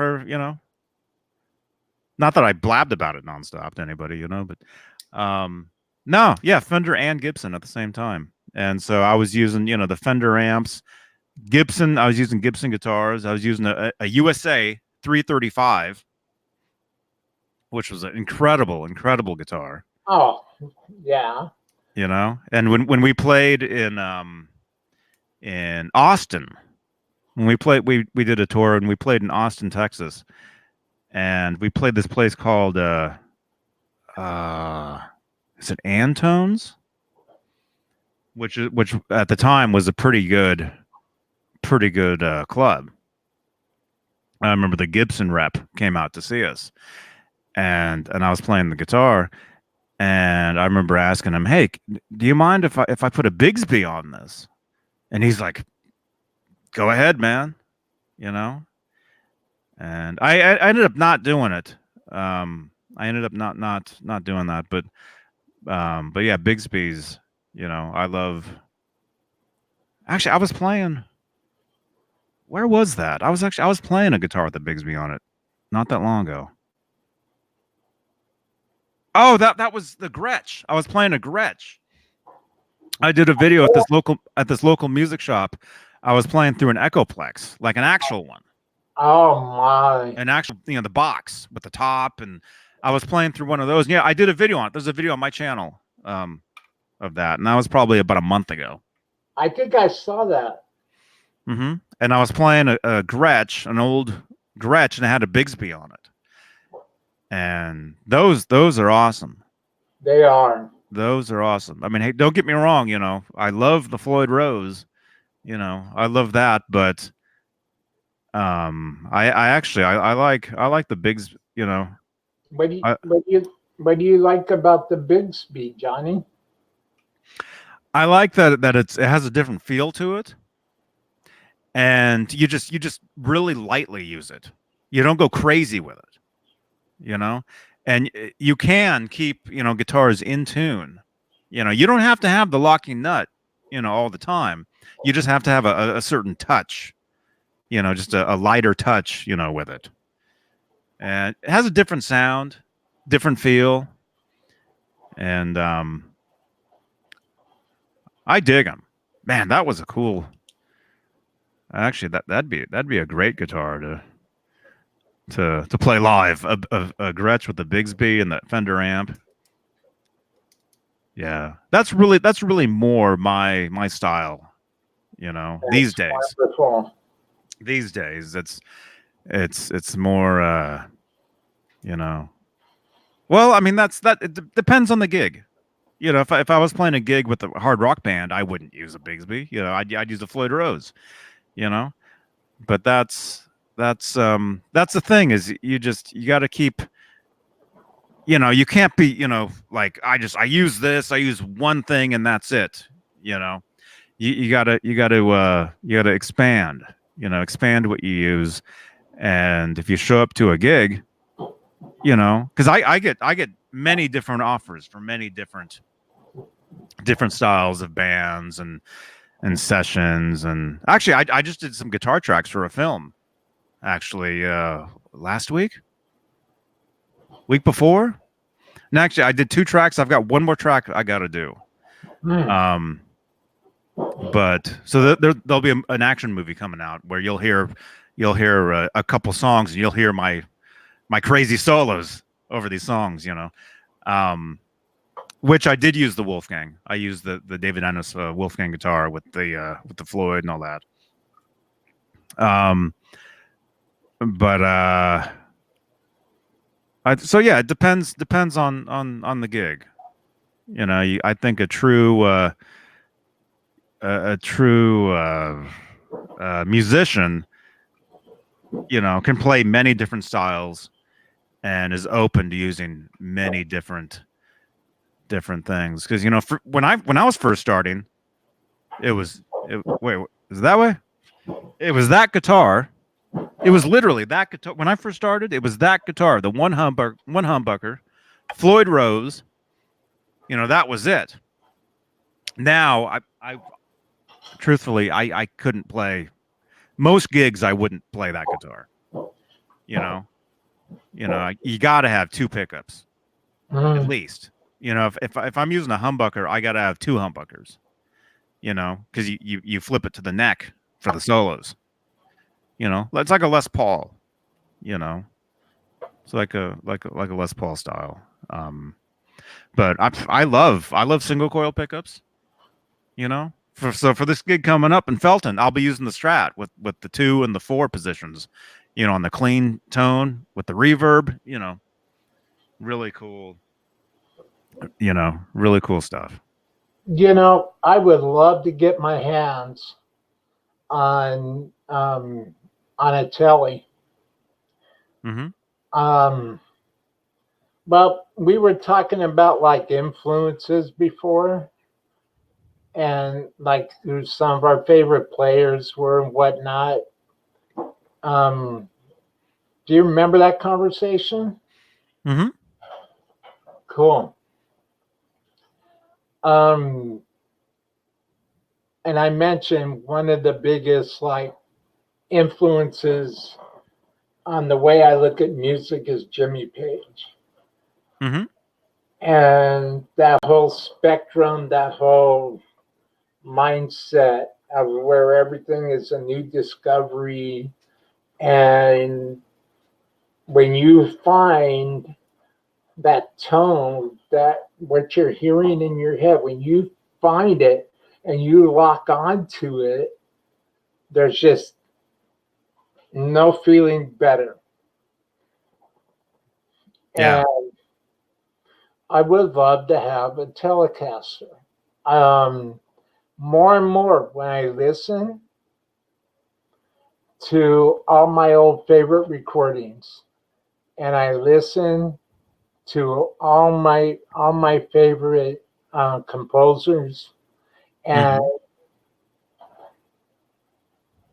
not that I blabbed about it nonstop to anybody, but no, yeah, Fender and Gibson at the same time. And so I was using, the Fender amps, Gibson. I was using Gibson guitars. I was using a USA 335, which was an incredible, incredible guitar. Oh, yeah. And when we played in Austin, when we did a tour and we played in Austin, Texas, and we played this place called uh is it Antones, which at the time was a pretty good club. I remember the Gibson rep came out to see us, and I was playing the guitar, and I remember asking him, "Hey, do you mind if I put a Bigsby on this?" And he's like, "Go ahead, man," you know. And I ended up not doing it. I ended up not doing that, but yeah, Bigsby's. I love. Actually, I was playing. Where was that? I was playing a guitar with the Bigsby on it, not that long ago. Oh, that was the Gretsch. I was playing a Gretsch. I did a video at this local music shop. I was playing through an Echoplex, like an actual one, Oh my. an actual, the box with the top, and I was playing through one of those. Yeah, I did a video on it. There's a video on my channel, of that, and that was probably about a month ago. I think I saw that. And I was playing a Gretsch, an old Gretsch, and it had a Bigsby on it. And those are awesome. They are. Those are awesome. I mean, hey, don't get me wrong. I love the Floyd Rose. I love that, but I actually I like the Bigs. What do you I what do you what do you like about the Bigsby, Johnny? I like that it has a different feel to it, and you just really lightly use it. You don't go crazy with it. And you can keep guitars in tune. You don't have to have the locking nut. all the time. You just have to have a certain touch, just a lighter touch, with it. And it has a different sound, different feel, and I dig them. Man, that was a cool. Actually, that'd be a great guitar to play live. A Gretsch with the Bigsby and the Fender amp. Yeah, that's really more my style. These That's days. wonderful. These days, it's more. You know. Well, I mean it depends on the gig. If I was playing a gig with a hard rock band, I wouldn't use a Bigsby. I'd use a Floyd Rose. You know, but that's the thing is you got to keep. You can't be. Like I use this. I use one thing and that's it. You know, you gotta expand. Expand what you use, and if you show up to a gig, because I get many different offers for many different styles of bands and sessions. And actually, I just did some guitar tracks for a film. Actually, last week before. And actually, I did 2 tracks. I've got one more track I got to do. Hmm. Um, but so there'll be an action movie coming out where you'll hear a couple songs and you'll hear my crazy solos over these songs. Um, which I did use the Wolfgang. I used the David Ennis Wolfgang guitar with the Floyd and all that. But so yeah, it depends on the gig. I think a true musician, can play many different styles and is open to using many different things. Because when I was first starting, wait, is it that way? It was that guitar. It was literally that guitar. When I first started, it was that guitar, the one humbucker, Floyd Rose. That was it. Now, I truthfully, I couldn't play most gigs. I wouldn't play that guitar. You got to have 2 pickups at Hmm. least. If I'm using a humbucker, I got to have 2 humbuckers. Because you flip it to the neck for the solos. It's like a Les Paul. It's like a Les Paul style. But I love single coil pickups. So for this gig coming up in Felton, I'll be using the Strat with the 2 and the 4 positions. On the clean tone with the reverb. Really cool. Really cool stuff. I would love to get my hands on a telly. Hmm. Um, well, we were talking about like influences before, and like who some of our favorite players were and whatnot. Um, do you remember that conversation? Hmm. Cool. Um, and I mentioned one of the biggest like influences on the way I look at music is Jimmy Page. Hmm. And that whole spectrum, that whole mindset of where everything is a new discovery. And when you find that tone, that what you're hearing in your head, when you find it and you lock onto it, there's just no feeling better. Yeah. And I would love to have a Telecaster. Um, More and more when I listen to all my old favorite recordings and I listen to all my favorite composers. And Hmm.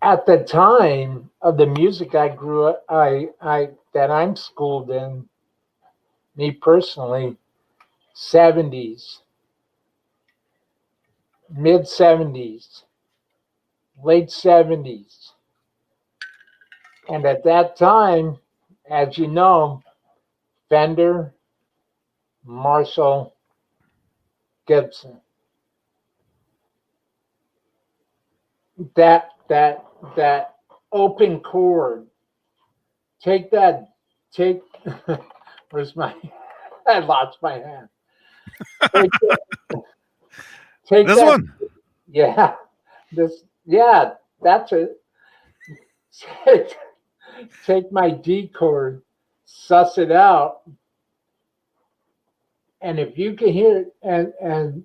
at the time of the music I grew up, I that I'm schooled in, me personally, 70s, mid 70s, late 70s. And at that time, as you know, Fender, Marshall, Gibson. That open chord. Take that. Take. Where's my? I lost my hand. Take, take This that. one. Yeah. This. Yeah. That's it. Take, take my D chord, suss it out, and if you can hear it, and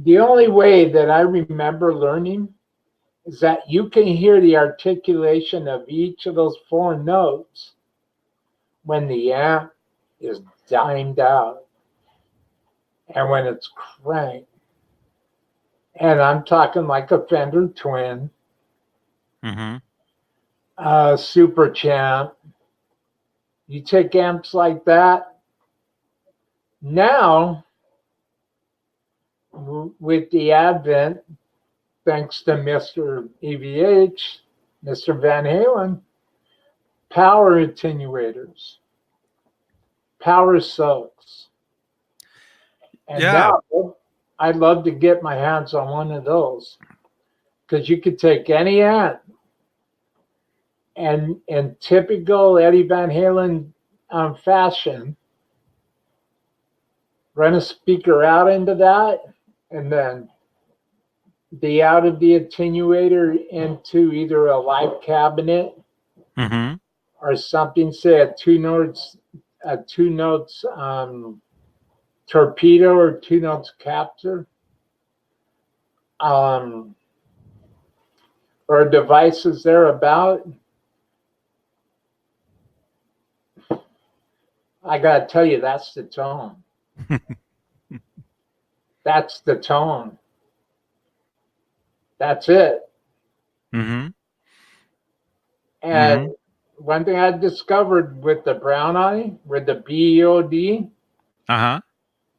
the only way that I remember learning is that you can hear the articulation of each of those four notes when the amp is dimed out and when it's cranked. And I'm talking like a Fender Twin, Mm-hmm. Super Champ. You take amps like that. Now, with the advent, thanks to Mr. EVH, Mr. Van Halen, power attenuators, power soaks. And Yeah. now I'd love to get my hands on one of those because you could take any amp and in typical Eddie Van Halen fashion, run a speaker out into that, and then the out of the attenuator into either a live cabinet Mm-hmm. or something, say a two notes torpedo or two notes capture, um, or devices thereabout. I gotta tell you, that's the tone. That's the tone. That's it. Mm-hmm. And Mm-hmm. one thing I discovered with the brown eye, with the BEOD, Uh-huh.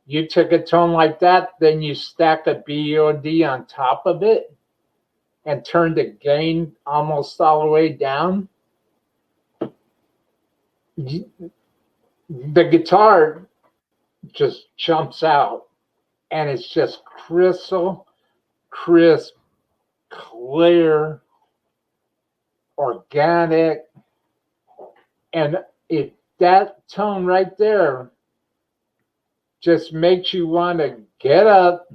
you took a tone like that, then you stack a BEOD on top of it and turn the gain almost all the way down. The guitar just jumps out and it's just crystal, crisp, clear, organic. And if that tone right there just makes you want to get up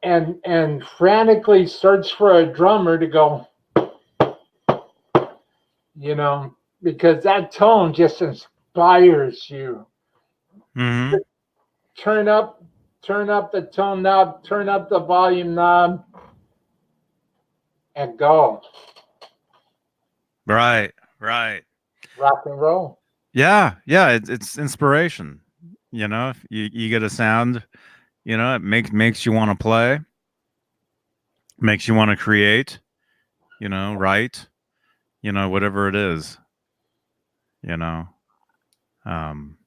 and frantically search for a drummer to go, you know, because that tone just inspires you. Mm-hmm. Turn up, turn up the tone knob, turn up the volume knob, and go. Right. Right. Rock and roll. Yeah. Yeah. It's inspiration. You know, if you get a sound, you know, it makes you want to play, makes you want to create, you know, write, you know, whatever it is, you know. Um,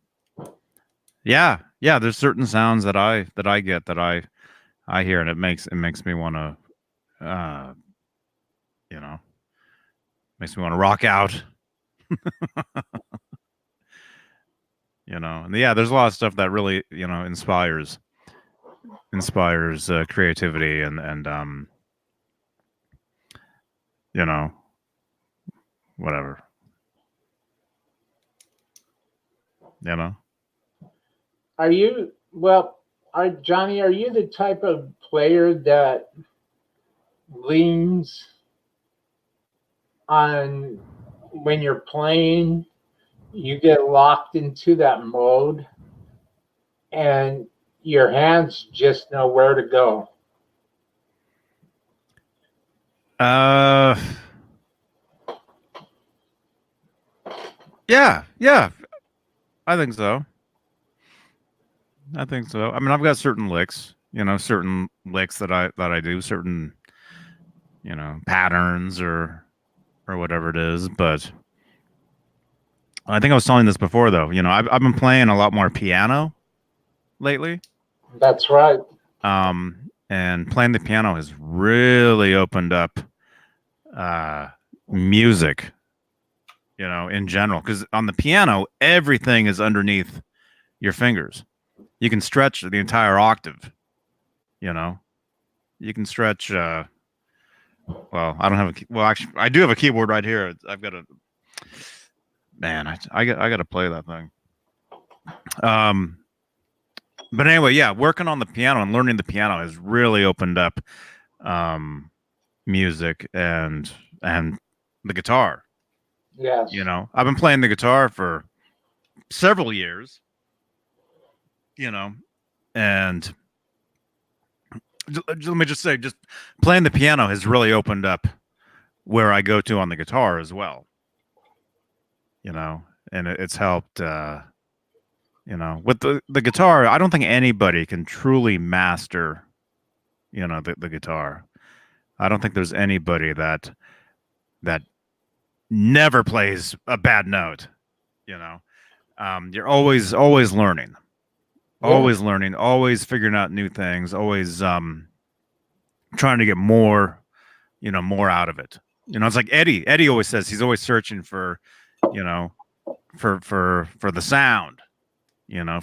yeah, yeah. There's certain sounds that I get that I hear, and it makes me want to, you know, makes me want to rock out, you know. And yeah, there's a lot of stuff that really, you know, inspires creativity and you know, whatever, you know. Are you, well, are Johnny, are you the type of player that leans on when you're playing, you get locked into that mode and your hands just know where to go? Uh, yeah, yeah. I think so. I think so. I mean, I've got certain licks, you know, certain licks that I do, certain, you know, patterns or whatever it is. But I think I was telling this before, though. You know, I've been playing a lot more piano lately. That's right. And playing the piano has really opened up uh, music, in general. Because on the piano, everything is underneath your fingers. You can stretch the entire octave. You know, you can stretch. Well, I don't have a. Well, actually, I do have a keyboard right here. I've got a. Man, I got to play that thing. Um, but anyway, yeah, working on the piano and learning the piano has really opened up um, music and the guitar. Yes. I've been playing the guitar for several years. You know, and let me just say, just playing the piano has really opened up where I go to on the guitar as well. And it's helped. With the guitar, I don't think anybody can truly master, the guitar. I don't think there's anybody that never plays a bad note. You know, you're Yeah. always learning, always figuring out new things, always trying to get more, more out of it. It's like Eddie. Eddie always says he's always searching for, you know, for the sound,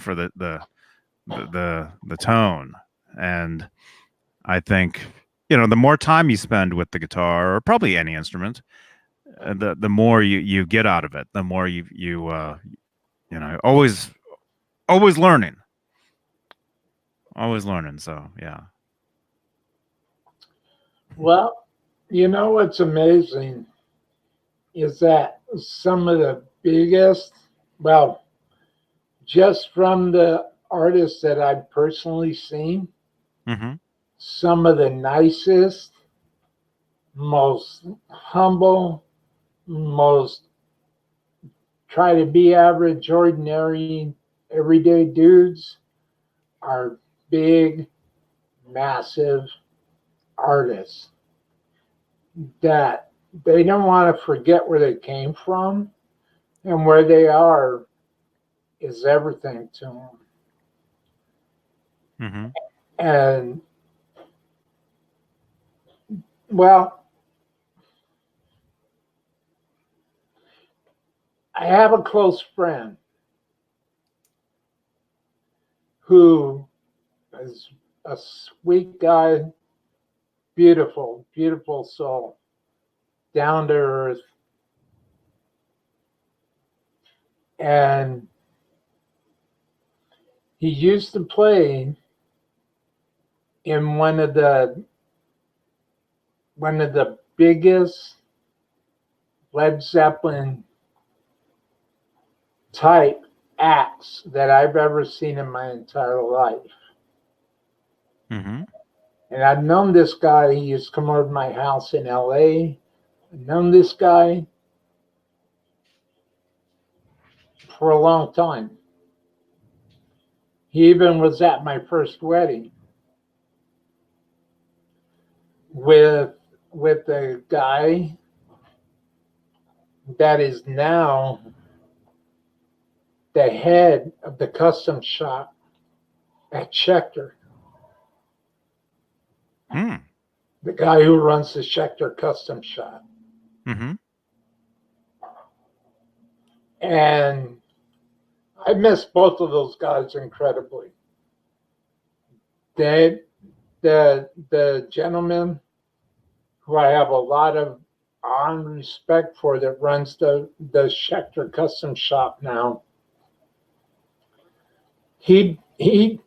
for the tone. And I think, the more time you spend with the guitar or probably any instrument, the more you get out of it, the more always always learning, always learning. So yeah. Well, you know what's amazing is that some of the biggest, well, just from the artists that I've personally seen, Mm-hmm. some of the nicest, most humble, most try to be average, ordinary, everyday dudes are big, massive artists that they don't want to forget where they came from, and where they are is everything to them. Mm-hmm. And well, I have a close friend who is a sweet guy, beautiful, beautiful soul, down to earth. And he used to play in one of the biggest Led Zeppelin type acts that I've ever seen in my entire life. Mm-hmm. And I've known this guy. He used to come over to my house in LA. I've known this guy for a long time. He even was at my first wedding with a guy that is now the head of the custom shop at Schecter. Mm. The guy who runs the Schecter custom shop. Mm-hmm. And I miss both of those guys incredibly. They, the gentleman who I have a lot of awe and respect for that runs the Schecter custom shop now. I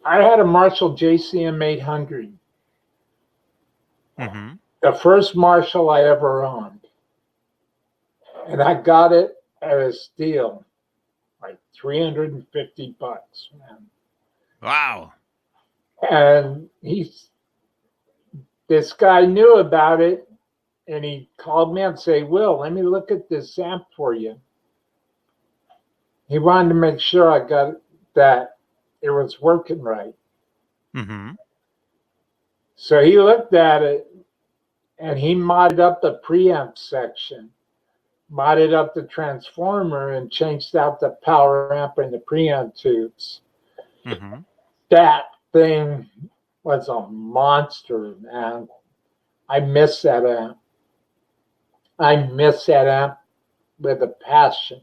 had a Marshall JCM 800, Mm-hmm. the first Marshall I ever owned, and I got it at a steal, like $350, man. Wow. And this guy knew about it, and he called me and say, "Will, let me look at this amp for you." He wanted to make sure I got that it was working right. Mm-hmm. So he looked at it and he modded up the preamp section, modded up the transformer, and changed out the power amp and the preamp tubes. Mm-hmm. That thing was a monster, man. I miss that amp. I miss that amp with a passion.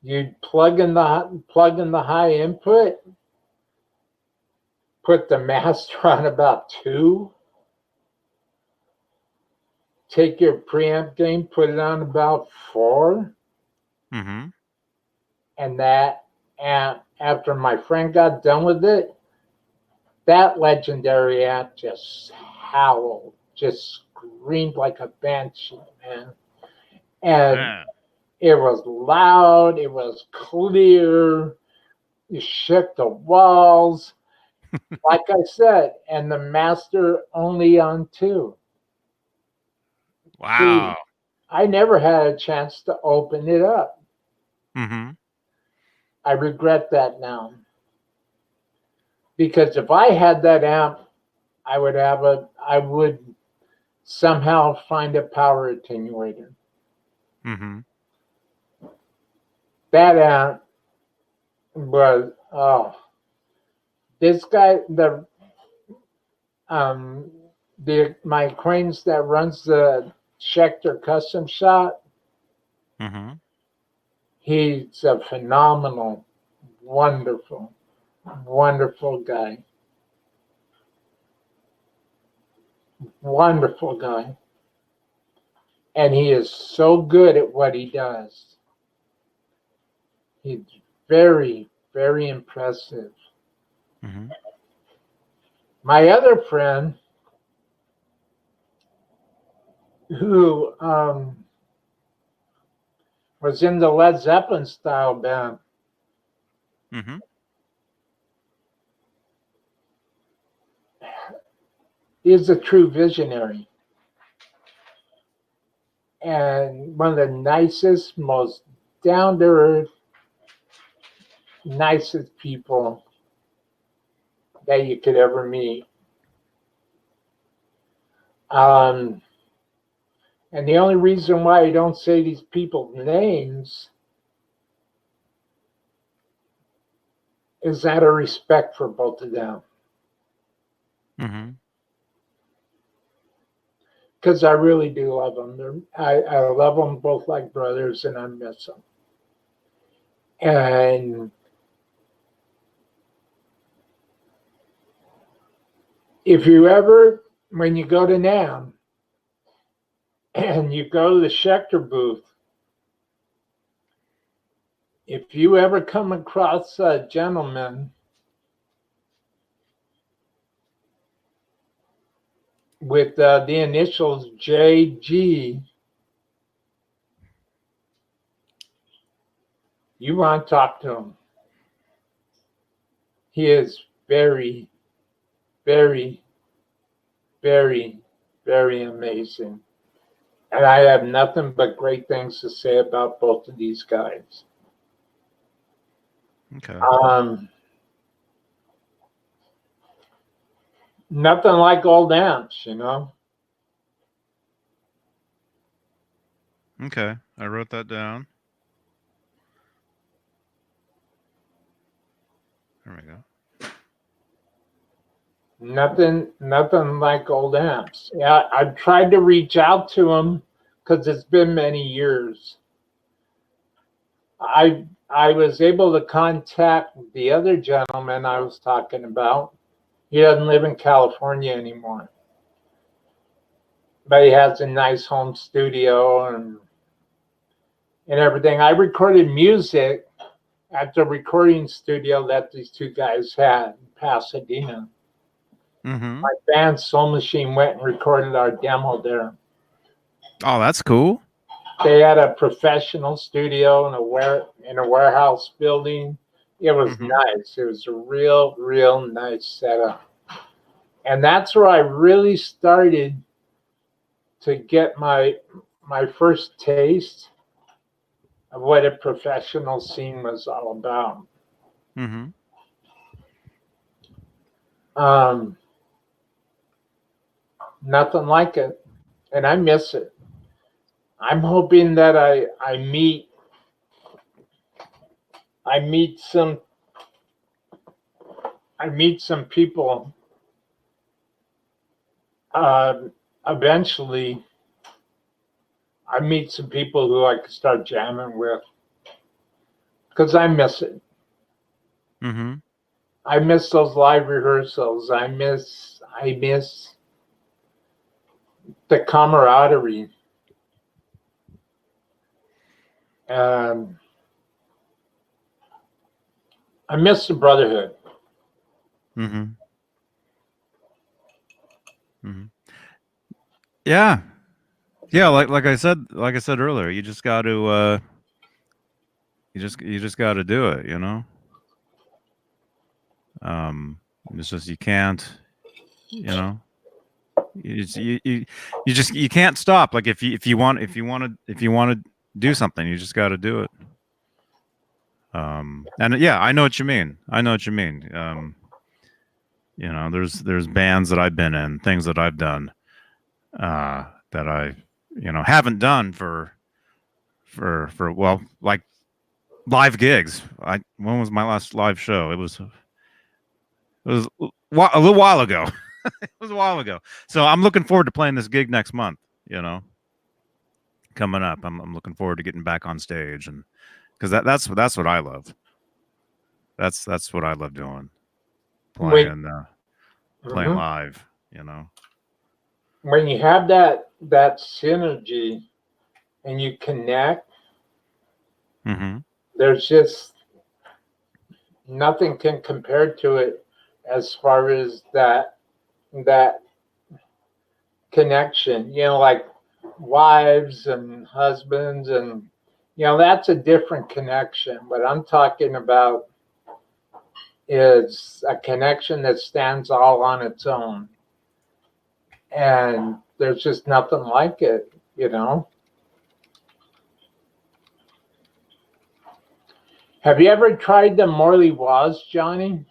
You'd plug in the high input, put the master on about 2, take your preamp gain, put it on about 4, Mm-hmm. and that amp, after my friend got done with it, that legendary amp just howled, just screamed like a banshee, man. And Yeah. it was loud, it was clear, you shook the walls, like I said, and the master only on 2. See, Wow. I never had a chance to open it up. Mm-hmm. I regret that now. Because if I had that amp, I would somehow find a power attenuator. Mm-hmm. That amp was, oh, this guy, um my acquaintance that runs the Schecter custom shop, Mm-hmm. he's a phenomenal, wonderful, wonderful guy. Wonderful guy. And he is so good at what he does. He's very, very impressive. Mm-hmm. My other friend, who was in the Led Zeppelin style band, Mm-hmm. is a true visionary and one of the nicest, most down to earth, nicest people that you could ever meet. Um, and the only reason why I don't say these people's names is out of respect for both of them. Mm-hmm. Because I really do love them. I love them both like brothers, and I miss them. And if you ever, when you go to NAMM and you go to the Schecter booth, if you ever come across a gentleman with the initials JG, you want to talk to him. He is very, very, very, very amazing. And I have nothing but great things to say about both of these guys. Okay. Um, Nothing like old amps, you know. Okay. I wrote that down. There we go. Nothing like old amps. Yeah, I've tried to reach out to them because it's been many years. I was able to contact the other gentleman I was talking about. He doesn't live in California anymore, but he has a nice home studio and everything. I recorded music at the recording studio that these two guys had in Pasadena. Mm-hmm. My band Soul Machine went and recorded our demo there. Oh, that's cool. They had a professional studio in a warehouse building. It was Mm-hmm. nice. It was a real nice setup. And that's where I really started to get my first taste of what a professional scene was all about. Mm-hmm. Um, Nothing like it, and I miss it. I'm hoping that I meet some I meet some people. Eventually, I meet some people who I could start jamming with because I miss it. Mm-hmm. I miss those live rehearsals. I miss the camaraderie. And I miss the brotherhood. Mm-hmm. Mm-hmm. Yeah. Yeah, like I said earlier, you just got to you just got to do it, you know? Um it's just you can't, you know. You just you can't stop. Like if you want to do something, you just got to do it. And yeah, I know what you mean. I know what you mean. You know, there's bands that I've been in, things that I've done that I, you know, haven't done for well, like live gigs. I when was my last live show? It was a little while ago. It was a while ago. So I'm looking forward to playing this gig next month. You know, coming up. I'm looking forward to getting back on stage and because that's what I love. That's what I love doing. When, Playing playing mhm. live. You know. When you have that synergy and you connect, Mm-hmm. there's just nothing can compare to it as far as that connection. You know, like wives and husbands, and that's a different connection. What I'm talking about is a connection that stands all on its own, and there's just nothing like it. You know. Have you ever tried the Morley Waz, Johnny?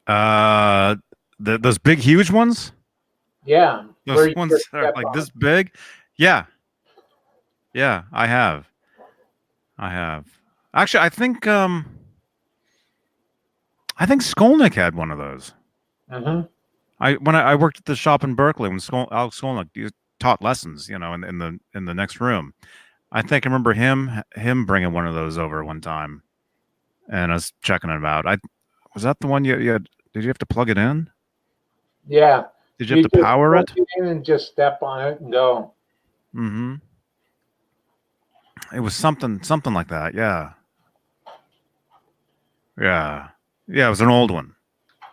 Uh, those big, huge ones. Yeah, where Those you ones just are step like on. this big. Yeah, yeah, I have. I have. Actually, I think Skolnick had one of those. Hmm. I worked at the shop in Berkeley when Alex Skolnick taught lessons, you know, in the next room. I think I remember him bringing one of those over one time, and I was checking it out. I was that the one you had, did you have to plug it in? Yeah, Did you have you to just power plug it? it in and just step on it and go. Mm-hmm. It was something like that. Yeah, yeah, yeah. It was an old one,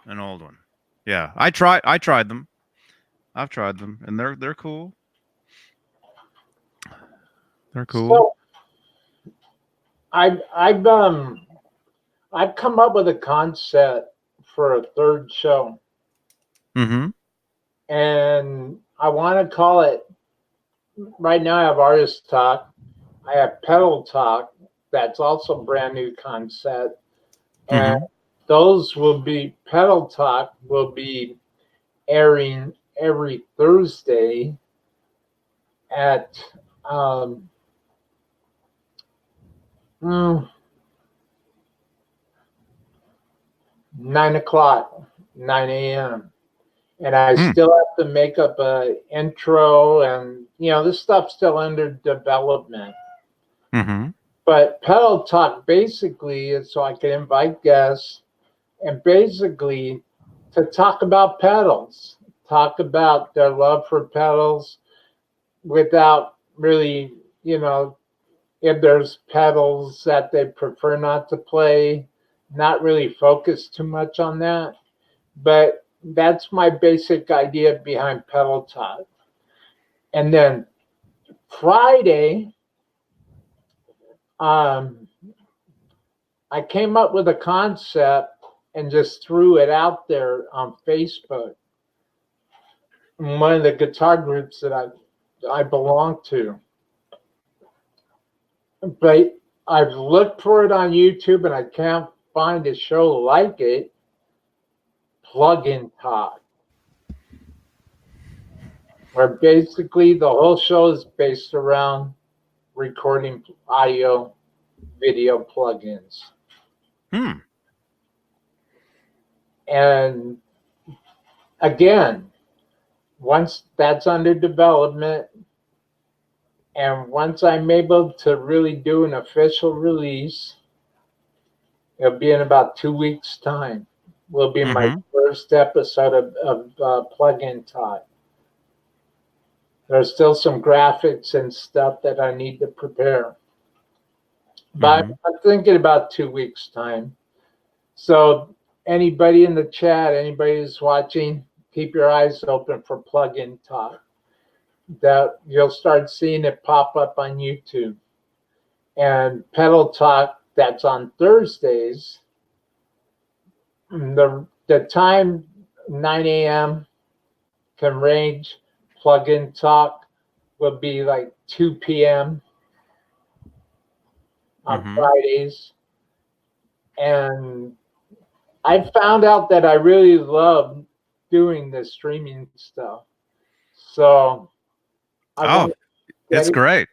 an old one. Yeah, I tried them. I've tried them, and they're cool. They're cool. So I've come up with a concept for a third show, Mm-hmm. and I want to call it. Right now, I have artist talk. I have pedal talk. That's also a brand new concept, and Mm-hmm. those will be pedal talk will be airing every Thursday at um, mm, 9 o'clock, 9 a.m. And I Hmm. still have to make up a intro, and this stuff's still under development. Mm-hmm. But pedal talk basically is so I can invite guests and basically to talk about pedals, talk about their love for pedals without really, if there's pedals that they prefer not to play, not really focus too much on that. But that's my basic idea behind pedal talk. And then Friday, um, I came up with a concept and just threw it out there on Facebook. One of the guitar groups that I belong to, but I've looked for it on YouTube and I can't find a show like it. Plug-in talk, where basically the whole show is based around recording audio, video plugins. Hmm. And again, once that's under development, and once I'm able to really do an official release, it'll be in about 2 weeks' time. Will be my Mm-hmm. first episode of Plug-in Talk. There's still some graphics and stuff that I need to prepare, but Mm-hmm. I'm thinking about 2 weeks' time. So anybody in the chat, anybody who's watching, keep your eyes open for Plug-in Talk. That you'll start seeing it pop up on YouTube. And Pedal Talk, that's on Thursdays. The time 9 a.m. can range. Plug-in Talk will be like 2 p.m. on Mm-hmm. Fridays. And I found out that I really love doing the streaming stuff. So I Oh, want to it's get great.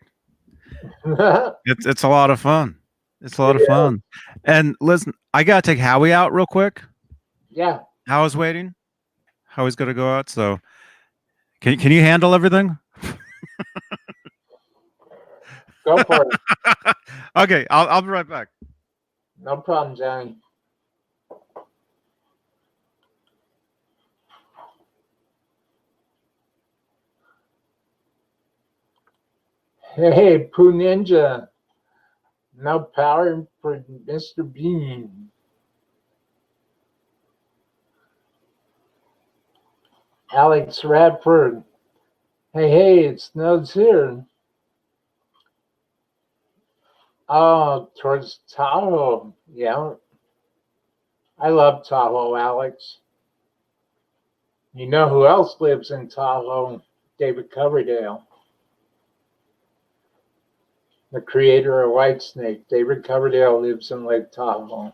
it. It's a lot of fun. It's a lot It of is. fun. And listen, I gotta take Howie out real quick. Yeah, Howie's waiting. Howie's gonna go out. So can you handle everything? go for it. Okay, I'll be right back. No problem, Johnny. Hey, Pooh Ninja. No power for Mr. Beane. Alex Radford. Hey, it snows here. Oh, towards Tahoe. Yeah, I love Tahoe, Alex. You know who else lives in Tahoe? David Coverdale, the creator of Whitesnake. David Coverdale lives in Lake Tahoe.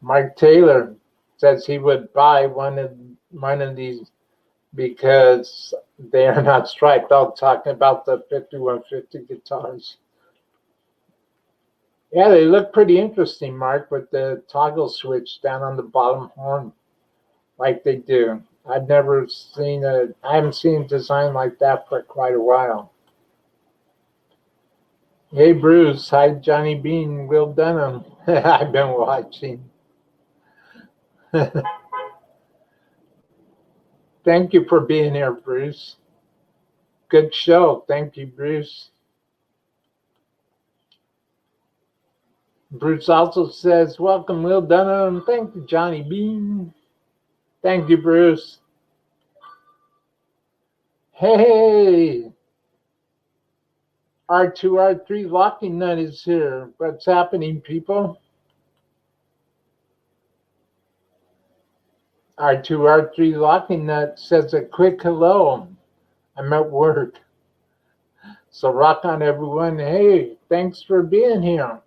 Mike Taylor says he would buy one of these because they are not striped. I'm talking about the 5150 guitars. Yeah, they look pretty interesting, Mark, with the toggle switch down on the bottom horn, like they do. I haven't seen a design like that for quite a while. Hey, Bruce. Hi, Johnny Bean. Will Dunham. I've been watching. Thank you for being here, Bruce. Good show. Thank you, Bruce. Bruce also says, welcome, Will Dunham. Thank you, Johnny Bean. Thank you, Bruce. Hey, R2R3 Locking Nut is here. What's happening, people? R2R3 Locking Nut says a quick hello. I'm at work. So rock on, everyone. Hey, thanks for being here.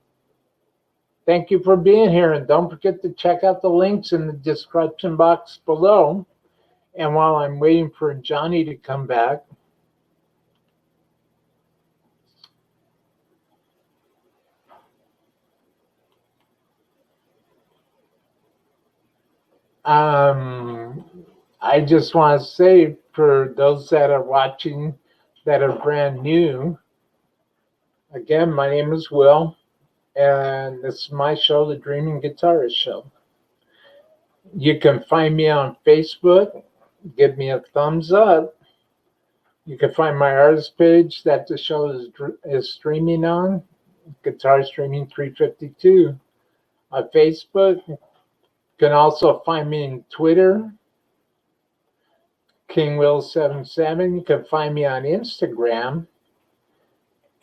Thank you for being here. And don't forget to check out the links in the description box below. And while I'm waiting for Johnny to come back, I just want to say for those that are watching that are brand new, again, my name is Will, and this is my show, The Dreaming Guitarist Show. You can find me on Facebook. Give me a thumbs up. You can find my artist page that the show is streaming on, Guitar Streaming 352 on Facebook. You can also find me on Twitter, KingWill77. You can find me on Instagram,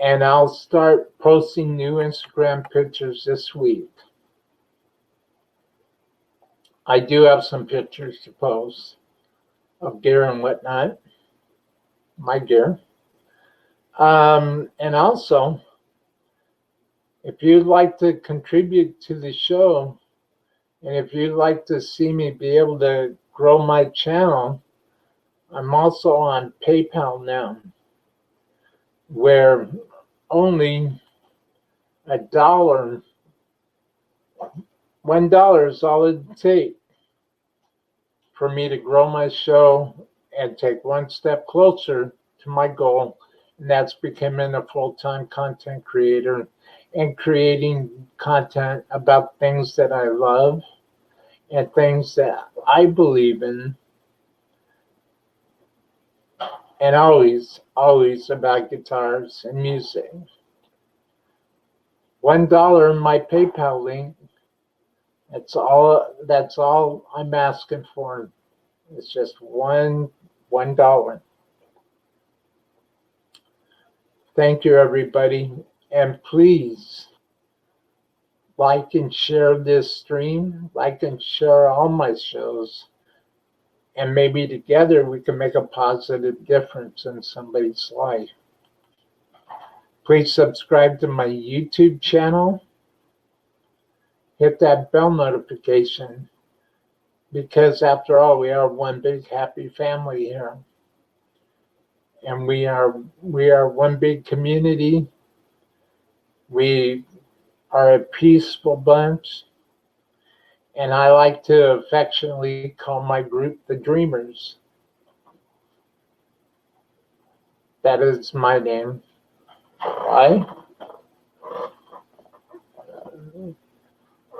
and I'll start posting new Instagram pictures this week. I do have some pictures to post of gear and whatnot, my gear. And also, if you'd like to contribute to the show, and if you'd like to see me be able to grow my channel, I'm also on PayPal now, where only $1 $1 is all it takes for me to grow my show and take one step closer to my goal, and that's becoming a full-time content creator and creating content about things that I love and things that I believe in, and always about guitars and music. $1 in my PayPal link. That's all I'm asking for. It's just $1. Thank you, everybody. And please like and share this stream, like and share all my shows, and maybe together we can make a positive difference in somebody's life. Please subscribe to my YouTube channel. Hit that bell notification because, after all, we are one big happy family here. And we are one big community. We are a peaceful bunch. And I like to affectionately call my group the Dreamers. That is my name. Why?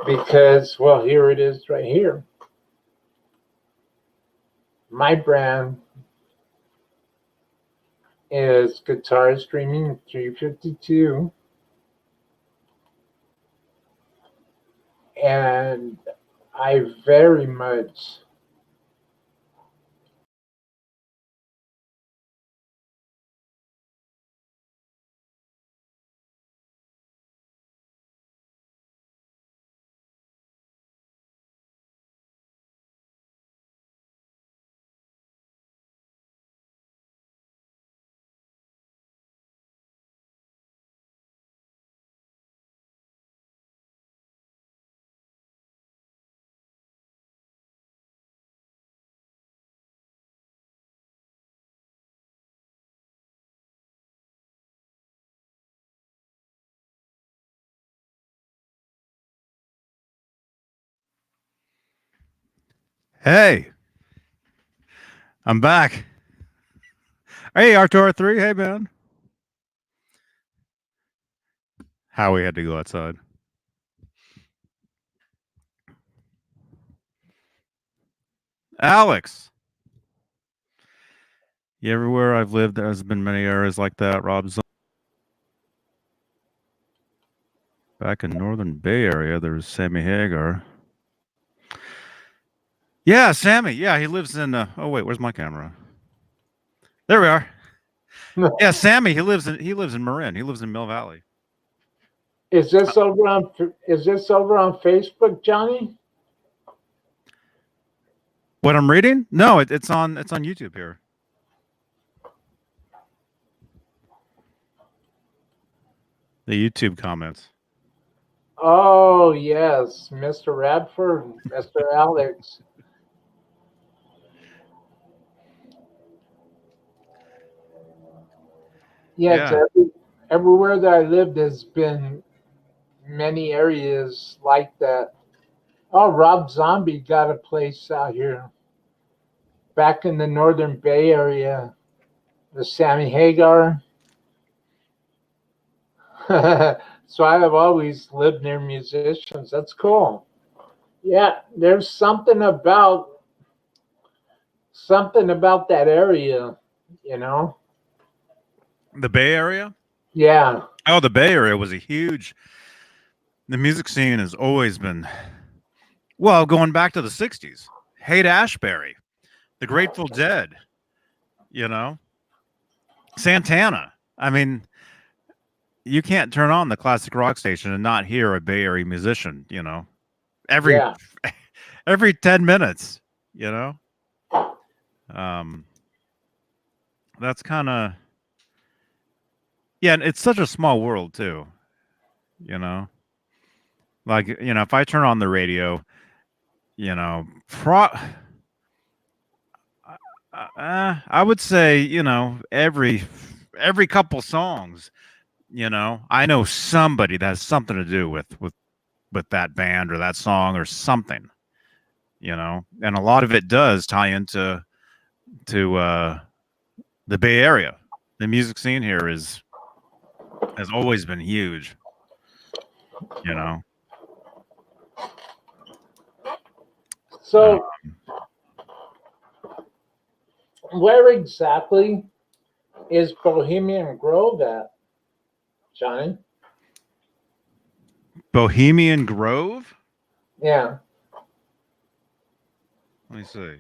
Because, well, here it is right here. My brand is Guitarist Dreaming 352. And I very much Hey, I'm back. Hey, R2R3. Hey, man. Howie had to go outside. Alex. Yeah, everywhere I've lived, there's been many areas like that. Rob's back in Northern Bay Area. There's Sammy Hagar. Yeah, Sammy. Yeah, he lives in. Oh wait, where's my camera? There we are. Yeah, Sammy. He lives in Marin. He lives in Mill Valley. is this over on Facebook, Johnny? What I'm reading? No, it's on YouTube here. The YouTube comments. Oh yes, Mr. Radford, Mr. Alex. Yes, Yeah. everywhere that I lived has been many areas like that. Oh, Rob Zombie got a place out here back in the Northern Bay Area. The Sammy Hagar. So I have always lived near musicians. That's cool. Yeah, there's something about that area, you know. The Bay Area? Yeah, Oh, the Bay Area was a huge. The music scene has always been, well, going back to the 60s. Haight Ashbury, the Grateful Dead, you know, Santana. I mean, you can't turn on the classic rock station and not hear a Bay Area musician, every yeah, every 10 minutes, you know. Um that's kind of, yeah, and it's such a small world too, you know. Like, if I turn on the radio, you know, I would say, every couple songs, I know somebody that has something to do with with that band or that song or something, you know. And a lot of it does tie into the Bay Area. The music scene here has always been huge, you know. So, where exactly is Bohemian Grove at, Johnny? Bohemian Grove. Yeah. Let me see.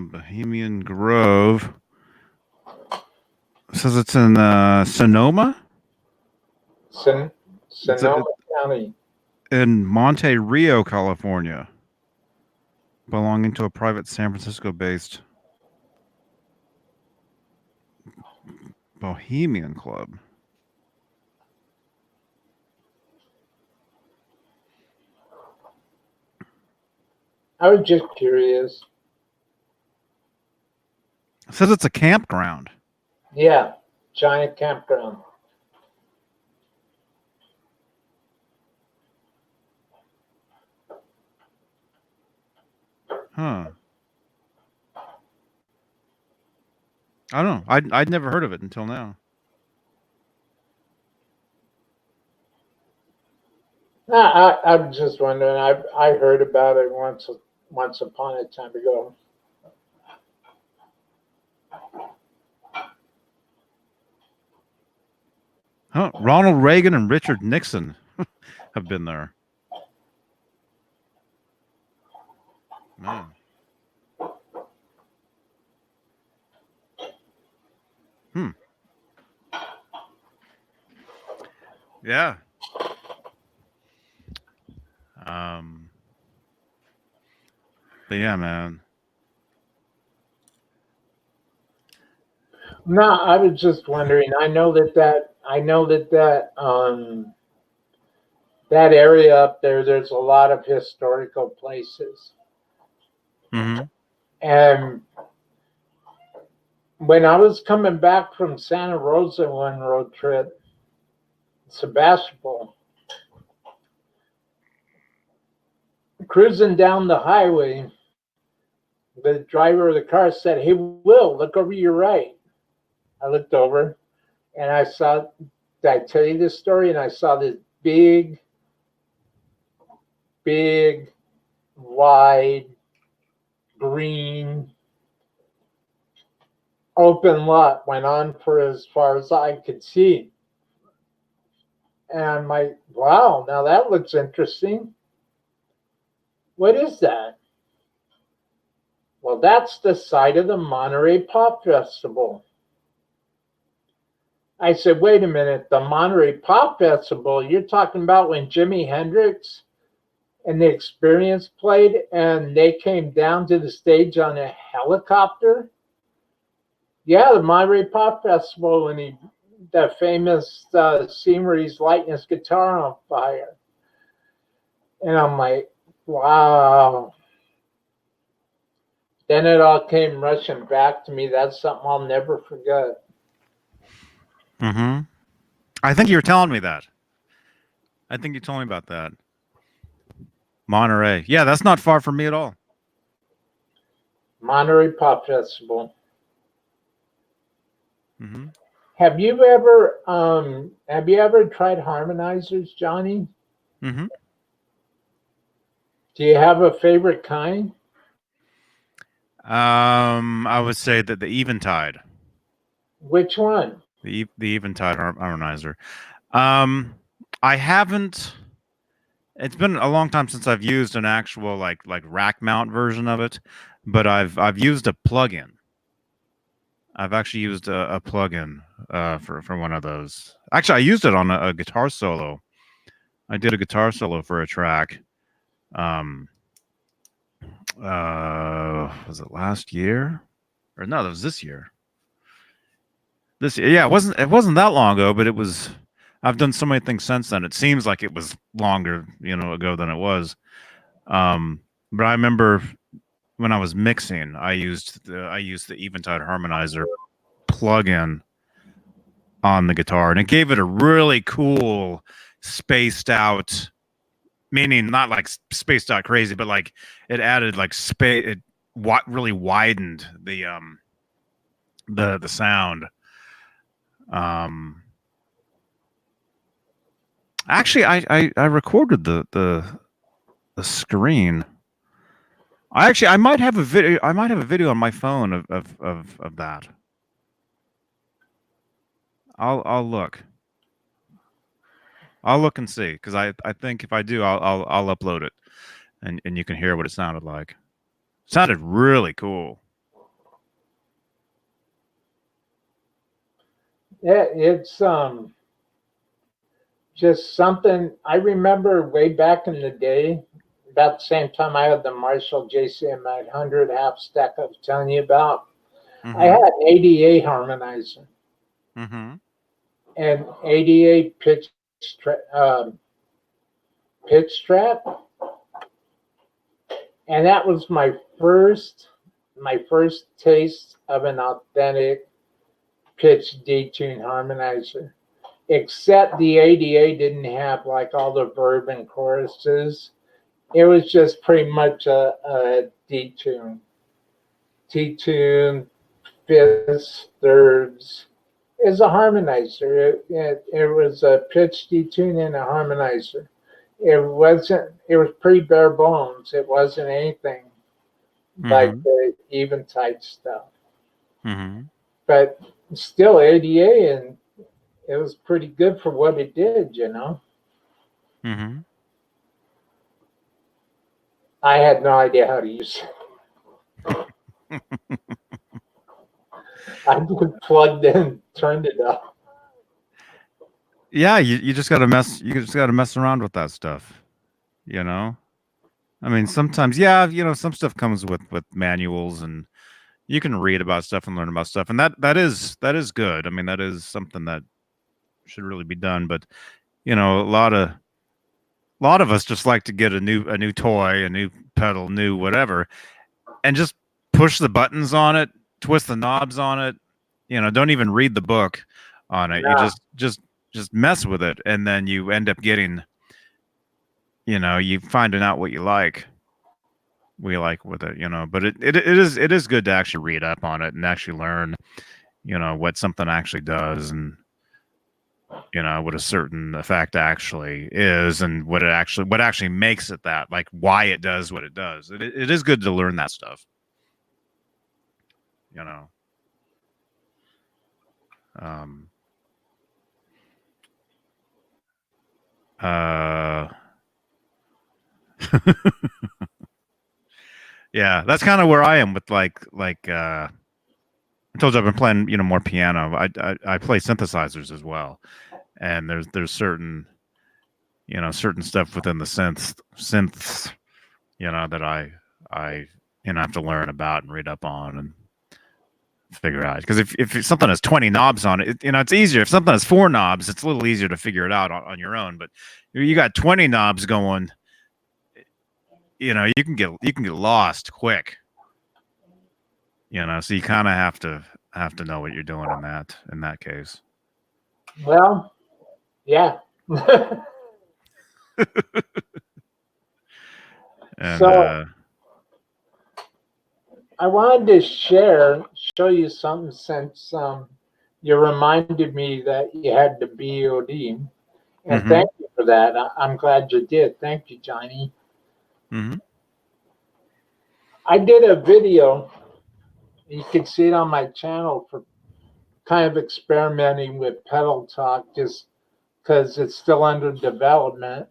Bohemian Grove. It says it's in Sonoma. It's Sonoma County. in Monte Rio, California, belonging to a private San Francisco-based Bohemian Club. I was just curious. It says it's a campground. Yeah, giant campground. Huh. I don't know. I'd never heard of it until now. I'm just wondering. I heard about it once upon a time ago. Huh. Ronald Reagan and Richard Nixon have been there. Man. Yeah. But yeah, man. No, I was just wondering. I know that that area up there. There's a lot of historical places, Mm-hmm. and when I was coming back from Santa Rosa one road trip, Sebastopol, cruising down the highway, the driver of the car said, "Hey, Will, look over your right." I looked over and I saw, did I tell you this story? And I saw this big, big, wide, green, open lot went on for as far as I could see. And I'm like, wow, now that looks interesting. What is that? Well, that's the site of the Monterey Pop Festival. I said, wait a minute, the Monterey Pop Festival, you're talking about when Jimi Hendrix and the Experience played and they came down to the stage on a helicopter? Yeah, the Monterey Pop Festival, when the famous scene where he's lighting his guitar on fire. And I'm like, wow. Then it all came rushing back to me. That's something I'll never forget. Mm-hmm. I think you were telling me that. I think you told me about that. Monterey. Yeah, that's not far from me at all. Monterey Pop Festival. Mm-hmm. Have you ever tried harmonizers, Johnny? Mm-hmm. Do you have a favorite kind? I would say that the Eventide, Which one? the Eventide harmonizer. Um, I haven't. It's been a long time since I've used an actual like rack mount version of it, but I've used a plug-in. I've actually used a plug-in for one of those. Actually, I used it on a guitar solo. I did a guitar solo for a track. Um, was it last year? Or no, that was this year. This year, yeah, it wasn't that long ago, but it was. I've done so many things since then. It seems like it was longer, ago than it was. But I remember when I was mixing, I used the Eventide harmonizer plug-in on the guitar, and it gave it a really cool spaced out, meaning not like spaced out crazy, but like it added like space. It really widened the sound. Actually, I recorded the screen. I might have a video. I might have a video on my phone of that. I'll look. I'll look and see, because I think if I do, I'll upload it, and you can hear what it sounded like. It sounded really cool. Yeah, it's just something I remember way back in the day, about the same time I had the Marshall JCM 900 half stack I was telling you about. I Mm-hmm. had an ADA harmonizer Mm-hmm. and ADA pitch trap, and that was my first taste of an authentic pitch detune harmonizer. Except the ADA didn't have like all the verb and choruses. It was just pretty much a detune, T-tune, fifths, thirds. It's a harmonizer. It was a pitch detune and a harmonizer. It wasn't. It was pretty bare bones. It wasn't anything like Mm-hmm. the Eventide stuff. Mm-hmm. But still ADA, and it was pretty good for what it did. Mm-hmm. I had no idea how to use it. I just plugged in, turned it up. Yeah, you just gotta mess. You just gotta mess around with that stuff. You know. I mean, sometimes, yeah, some stuff comes with manuals, and you can read about stuff and learn about stuff, and that is good. I mean, that is something that should really be done. But a lot of us just like to get a new toy, a new pedal, new whatever, and just push the buttons on it, twist the knobs on it. Don't even read the book on it. You No, just mess with it, and then you end up getting, you finding out what you like. We like with it, but it is good to actually read up on it and actually learn, what something actually does, and what a certain effect actually is, and what actually makes it that, like, why it does what it does. It is good to learn that stuff, you know. Um, uh, yeah, that's kind of where I am with I told you I've been playing, more piano. I play synthesizers as well, and there's certain stuff within the synths, that I have to learn about and read up on and figure out. Because if something has 20 knobs on it, it's easier. If something has 4 knobs, it's a little easier to figure it out on your own. But if you got 20 knobs going, you can get lost quick. So you kind of have to know what you're doing in that case. well, yeah. And So I wanted to show you something since you reminded me that you had the BOD, and hmm thank you for that. I'm glad you did. Thank you, Johnny. hmm I did a video. You can see it on my channel for kind of experimenting with pedal talk, just because it's still under development.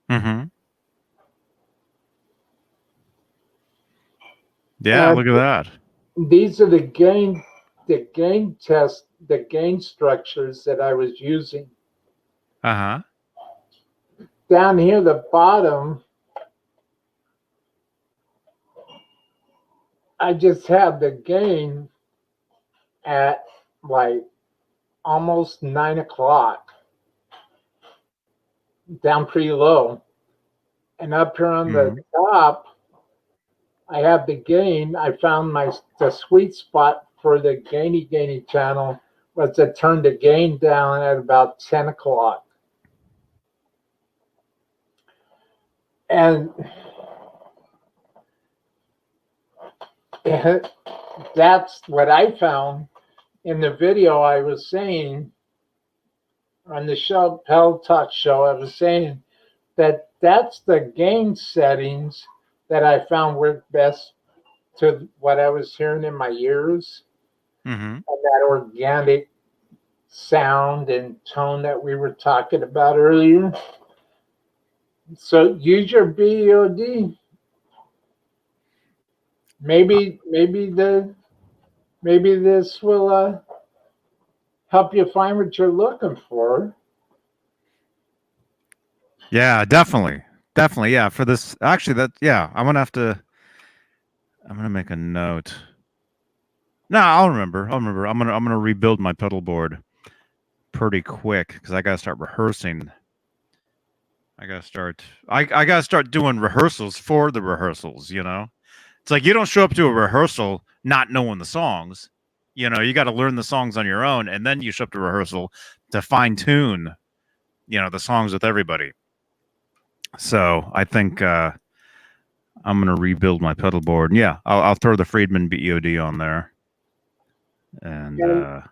hmm Yeah, And look at that. these are the gain structures that I was using. Uh-huh. Down here, the bottom, I just have the gain at like almost 9 o'clock, down pretty low. And up here on the hmm top, I have the gain. I found the sweet spot for the gainy channel was to turn the gain down at about 10 o'clock. And that's what I found in the video. I was saying on the show, Pell Talk show, I was saying that that's the gain settings that I found work best to what I was hearing in my ears, Mm-hmm. and that organic sound and tone that we were talking about earlier. So use your BOD. Maybe this will help you find what you're looking for. Yeah, definitely. Definitely. Yeah. For this, actually, yeah, I'm gonna make a note. No, I'll remember. I'm gonna rebuild my pedal board pretty quick because I gotta start rehearsing. I gotta start doing rehearsals for the rehearsals, you know? It's like you don't show up to a rehearsal not knowing the songs. You know, you got to learn the songs on your own, and then you show up to rehearsal to fine tune, you know, the songs with everybody. So I think I'm gonna rebuild my pedal board. Yeah, I'll throw the Friedman BOD on there, and And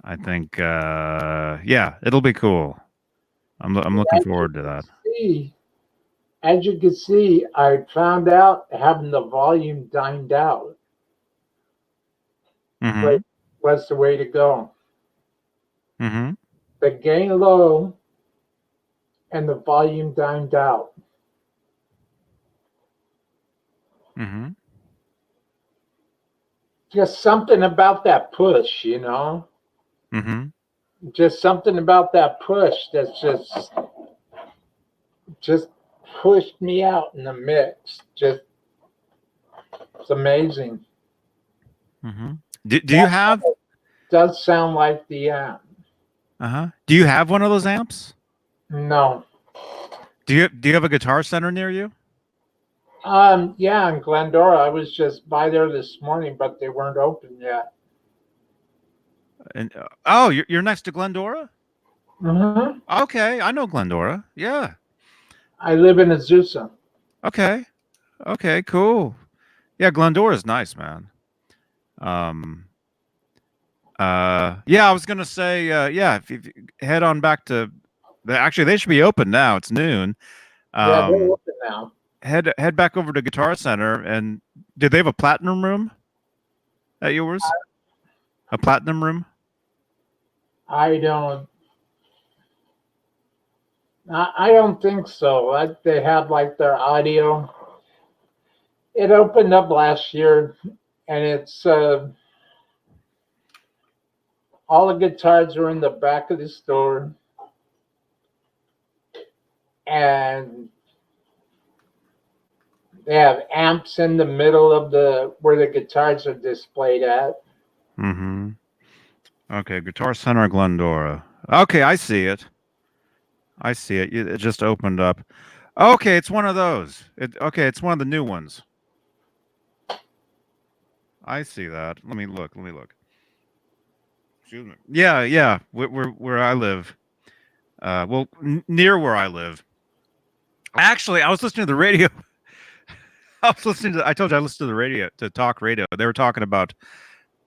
I think yeah, it'll be cool. I'm looking as you forward to can that. see, as you can see, I found out having the volume dined out Mm-hmm. was the way to go. Mm-hmm. The gain low and the volume dined out. Mm-hmm. Just something about that push, you know? Mm-hmm. Just something about that push that's just pushed me out in the mix. Just it's amazing. Mm-hmm. Do you That have does sound like the uh-huh? Do you have one of those amps? no. Do you have a Guitar Center near you? Yeah, in Glendora. I was just by there this morning, but they weren't open yet. And oh, you're next to Glendora? Hmm. Okay, I know Glendora. Yeah. I live in Azusa. Okay. Okay, cool. Yeah, Glendora's nice, man. Um yeah, I was going to say yeah, if you head on back to actually they should be open now. It's noon. Yeah, they're Um open now. head back over to Guitar Center and did they have a platinum room at yours? A platinum room? I don't. I don't think so. They have like their audio. It opened up last year, and it's all the guitars are in the back of the store, and they have amps in the middle of the where the guitars are displayed at. Mhm. Okay, Guitar Center Glendora. Okay, I see it. I see it. It just opened up. Okay, it's one of those. Okay, it's one of the new ones. I see that. Let me look. Let me look. Excuse me. Yeah, yeah. Where I live. Well, near where I live. Actually, I was listening to the radio. I was listening to. I told you I listened to the radio to talk radio. They were talking about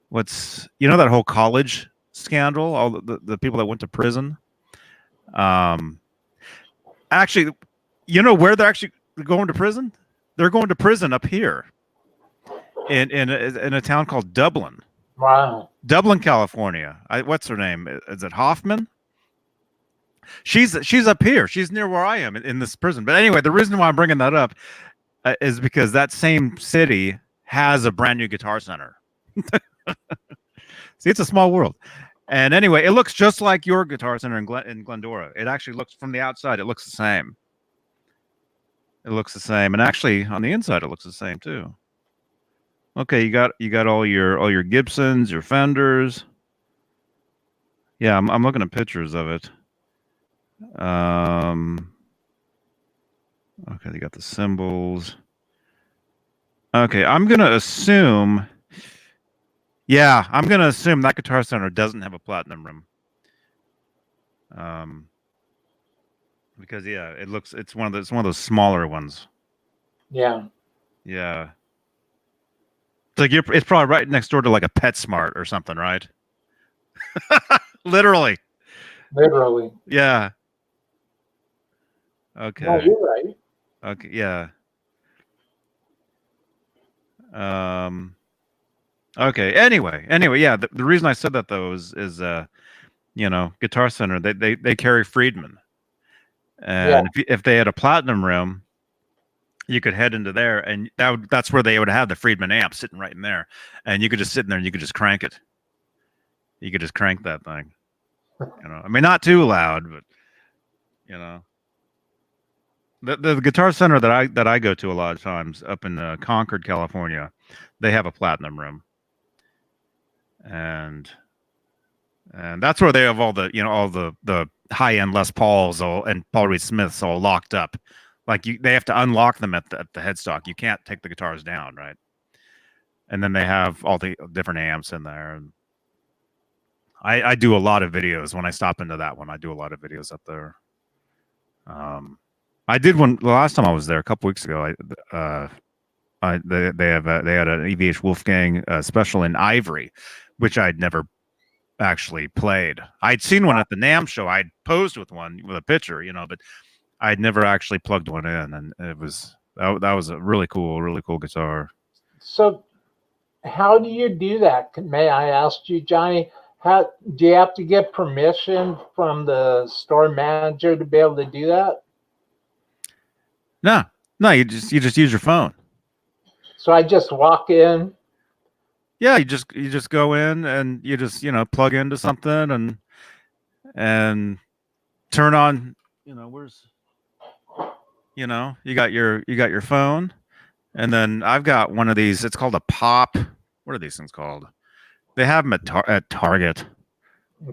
what's that whole college scandal. All the people that went to prison. Um, actually, where they're actually going to prison? They're going to prison up here in a town called Dublin. Wow. Dublin, California. What's her name? Is it Hoffman? She's up here. She's near where I am in this prison. But anyway, the reason why I'm bringing that up is because that same city has a brand new Guitar Center. See, it's a small world. And anyway, it looks just like your Guitar Center in Glendora. It actually looks from the outside. It looks the same. It looks the same, and actually on the inside, it looks the same too. Okay, you got all your Gibsons, your Fenders. Yeah, I'm looking at pictures of it. Um, Okay, they got the cymbals. Okay, I'm gonna assume. Yeah, I'm gonna assume that Guitar Center doesn't have a platinum room. Because yeah, it's one of those smaller ones. Yeah. Yeah. It's like it's probably right next door to like a PetSmart or something, right? Literally. Literally. Yeah. No, Okay. you're right. Okay. Yeah. Um. Okay. Anyway. Yeah. The reason I said that though is Guitar Center they carry Friedman, Yeah. and if they had a platinum room, you could head into there, and that's where they would have the Friedman amp sitting right in there, and you could just sit in there and you could just crank it. You could just crank that thing. I mean, not too loud, but you know. The Guitar Center that I go to a lot of times up in Concord, California, they have a platinum room, and that's where they have all the high end Les Pauls and Paul Reed Smiths all locked up. Like they have to unlock them at the headstock. You can't take the guitars down, right? And then they have all the different amps in there. And I do a lot of videos when I stop into that one. I do a lot of videos up there. I did one the last time I was there a couple weeks ago. They had an EVH Wolfgang special in Ivory, which I'd never actually played. I'd seen one at the NAMM show. I'd posed with one with a picture, but I'd never actually plugged one in, and that was a really cool guitar. So, how do you do that? May I ask you, Johnny? How do you have to get permission from the store manager to be able to do that? No, you just use your phone. So I just walk in. Yeah, you just go in and you just plug into something and turn on. Where's you got your phone, and then I've got one of these. It's called a pop. What are these things called? They have them at Target.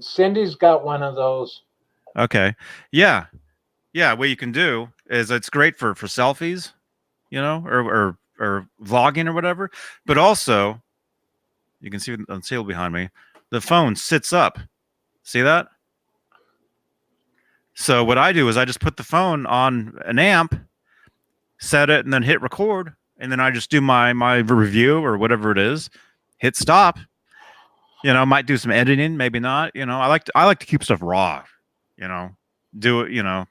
Cindy's got one of those. Okay, yeah. What you can do is it's great for selfies, or vlogging or whatever. But also, you can see on sale behind me, the phone sits up. See that? So what I do is I just put the phone on an amp, set it, and then hit record, and then I just do my review or whatever it is. Hit stop. Might do some editing, maybe not. I like to keep stuff raw. Do it.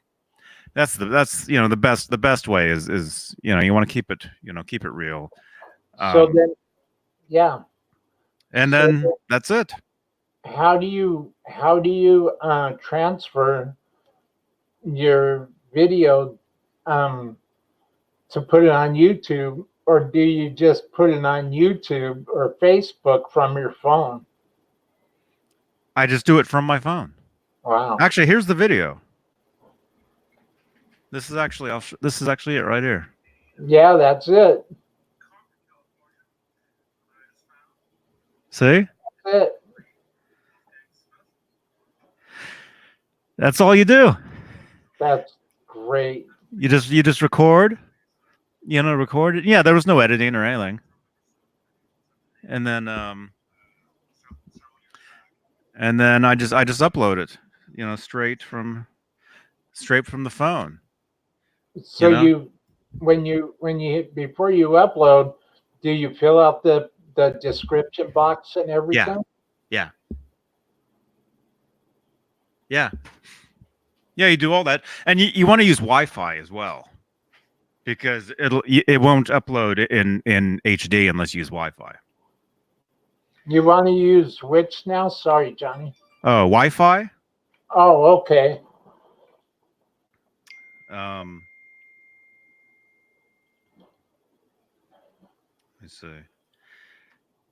That's the best way is you want to keep it real. So then, yeah. And So then that's it. how do you transfer your video to put it on YouTube, or do you just put it on YouTube or Facebook from your phone? I just do it from my phone. Wow. Actually, here's the video. This is actually this is actually it right here. Yeah, that's it. See? That's it. That's all you do. That's great. You just record. Record it. Yeah, there was no editing or anything. And then I just upload it. Straight from the phone. So when you before you upload, do you fill out the description box and everything? Yeah. Yeah, you do all that, and you want to use Wi-Fi as well, because it won't upload in HD unless you use Wi-Fi. You want to use which now? Sorry, Johnny. Oh, Wi-Fi. Oh, okay. Let's see.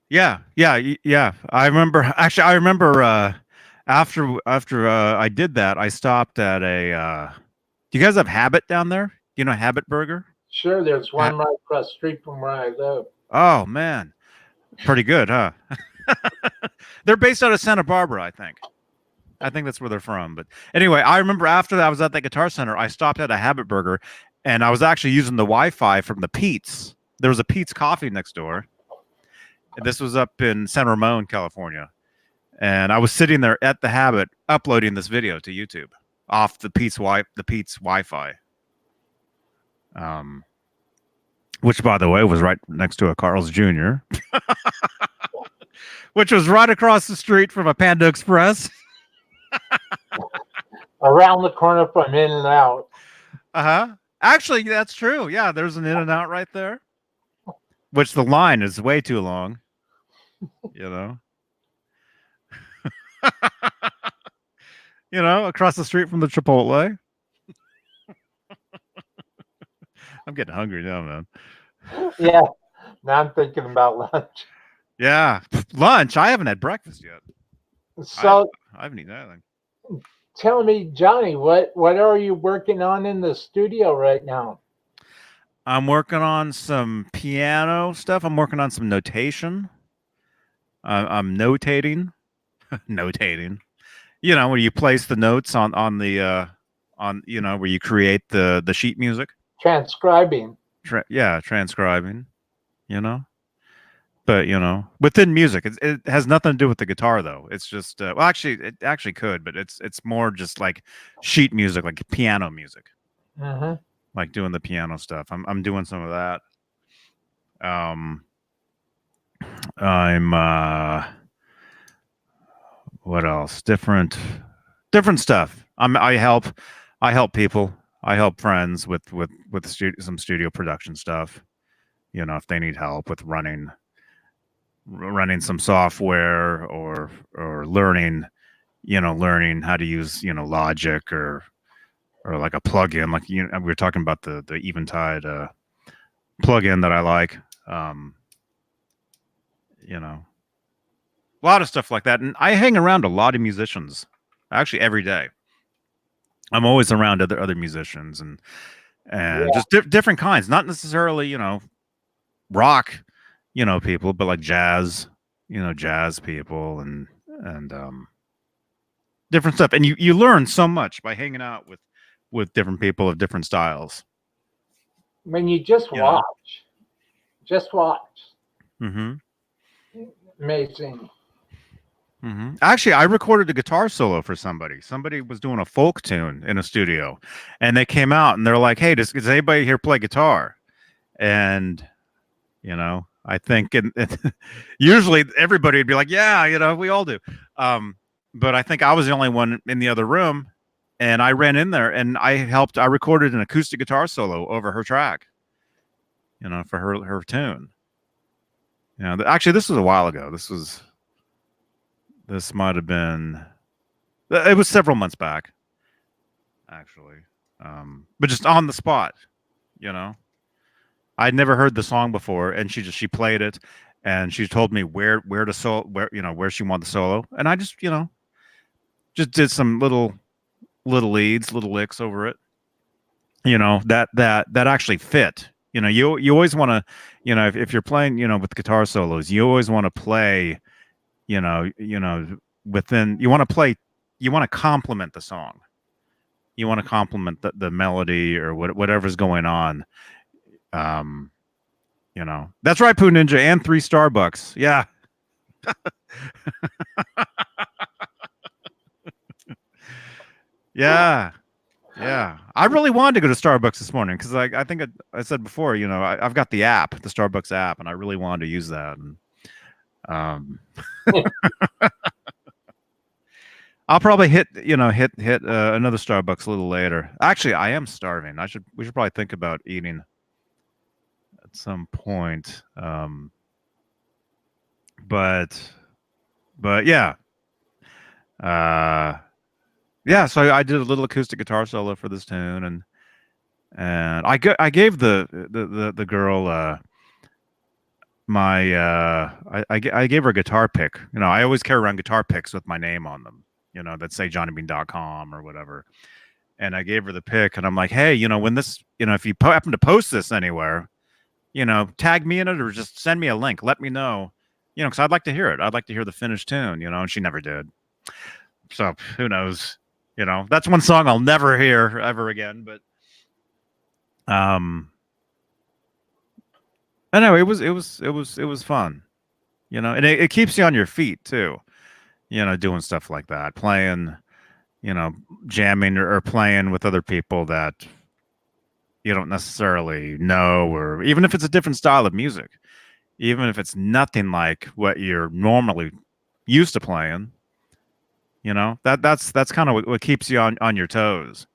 Yeah. I remember. Actually, I remember. After I did that, I stopped at a. Do you guys have Habit down there? You know Habit Burger? Sure, there's one right across the street from where I live. Oh man, pretty good, huh? They're based out of Santa Barbara, I think. I think that's where they're from. But anyway, I remember after that, I was at that Guitar Center. I stopped at a Habit Burger, and I was actually using the Wi-Fi from the Pete's. There was a Pete's Coffee next door, and this was up in San Ramon, California. And I was sitting there at the Habit uploading this video to YouTube off the Pete's Wi-Fi, which, by the way, was right next to a Carl's Jr., which was right across the street from a Panda Express. Around the corner from In and Out. Actually, that's true. Yeah, there's an In-N-Out right there, which the line is way too long. You know. You know, across the street from the Chipotle. I'm getting hungry now, man. Yeah. Now I'm thinking about lunch. Yeah, lunch. I haven't had breakfast yet. So I haven't eaten anything. tell me, Johnny, what are you working on in the studio right now? I'm working on some piano stuff. I'm working on some notation. I'm notating, notating. You know, where you place the notes on the on where you create the sheet music. Transcribing. Transcribing. You know, but within music, it has nothing to do with the guitar though. It's just well, actually, it actually could, but it's more just like sheet music, like piano music. Mm-hmm. Like doing the piano stuff. I'm doing some of that. I'm what else? Different stuff. I help people. I help friends with some studio production stuff. If they need help with running some software or learning how to use Logic or like a plugin, like we were talking about the Eventide plugin that I like. A lot of stuff like that. And I hang around a lot of musicians, actually every day. I'm always around other musicians and just different kinds, not necessarily rock people, but like jazz jazz people and different stuff. And you learn so much by hanging out with different people of different styles. When you just watch. Mm-hmm. Amazing. Mm-hmm. Actually, I recorded a guitar solo for somebody. Somebody was doing a folk tune in a studio, and they came out and they're like, "Hey, does anybody here play guitar?" And I think usually everybody would be like, "Yeah, we all do." But I think I was the only one in the other room, and I ran in there and I recorded an acoustic guitar solo over her track, for her tune. Actually, this was a while ago. This might have been. It was several months back, actually, but just on the spot, I'd never heard the song before, and she played it, and she told me where she wanted the solo, and I just just did some little leads, little licks over it, that actually fit. You always want to, if you're playing, with guitar solos, you always want to play. Within you want to complement the song. You want to complement the melody or whatever's going on. That's right, Pooh Ninja and 3 Starbucks. Yeah. Yeah. I really wanted to go to Starbucks this morning because I think I said before, I've got the app, the Starbucks app, and I really wanted to use that. And, I'll probably hit another Starbucks a little later. Actually, I am starving. We should probably think about eating at some point. But yeah. So I did a little acoustic guitar solo for this tune, and I gave the girl I gave her a guitar pick. I always carry around guitar picks with my name on them, that say johnnybean.com or whatever. And I gave her the pick, and I'm like, hey, when this, if you happen to post this anywhere, tag me in it or just send me a link. Let me know, because I'd like to hear it. I'd like to hear the finished tune, and she never did. So who knows? That's one song I'll never hear ever again. But Um, anyway, it was fun, you know, and it keeps you on your feet too, you know, doing stuff like that, playing, you know, jamming or playing with other people that you don't necessarily know, or even if it's a different style of music, even if it's nothing like what you're normally used to playing, you know, that's kind of what keeps you on your toes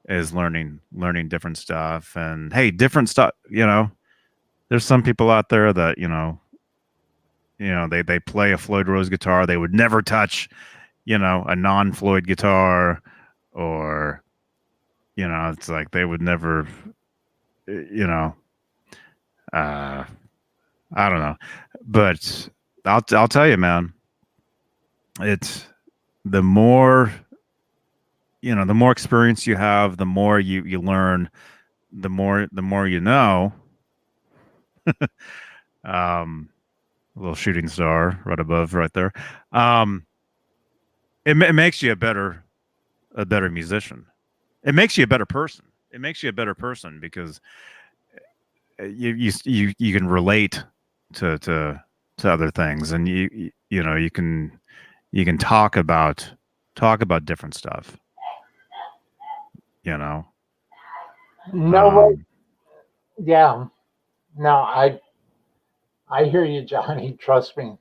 is learning different stuff. And hey, different stuff, you know, there's some people out there that, they play a Floyd Rose guitar, they would never touch, you know, a non-Floyd guitar, or, you know, it's like they would never, you know, uh I don't know. But I'll tell you, man, it's the more, you know, the more experience you have, the more you learn, the more you know. um a little shooting star right above right there. um it makes you a better musician. It makes you a better person. It makes you a better person because you can relate to to other things, and you know, you can talk about different stuff, you know. No way. um Yeah. No, I hear you, Johnny. Trust me.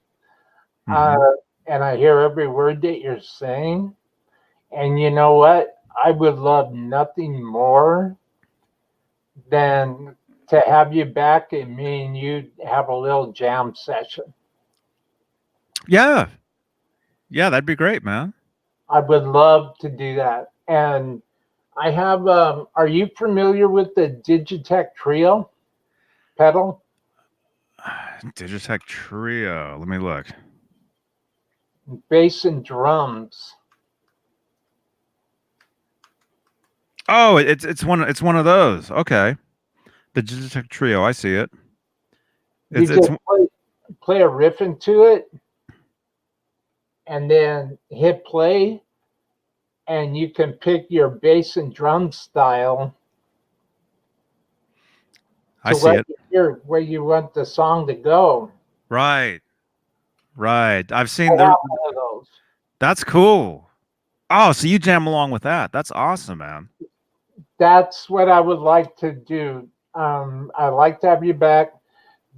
Uh, mhm. and I hear every word that you're saying. And you know what? I would love nothing more than to have you back and me and you have a little jam session. Yeah, yeah, that'd be great, man. I would love to do that. And I have, are you familiar with the Digitech Trio pedal? Digitech Trio, let me look. Bass and drums. Oh, it's one of those. Okay, the Digitech Trio, I see it. You It's just play a riff into it and then hit play, and you can pick your bass and drum style I to see it. where you want the song to go. Right, right. I've I seen there. have one of those. That's cool. Oh, so you jam along with that? That's awesome, man. That's what I would like to do. I'd like to have you back,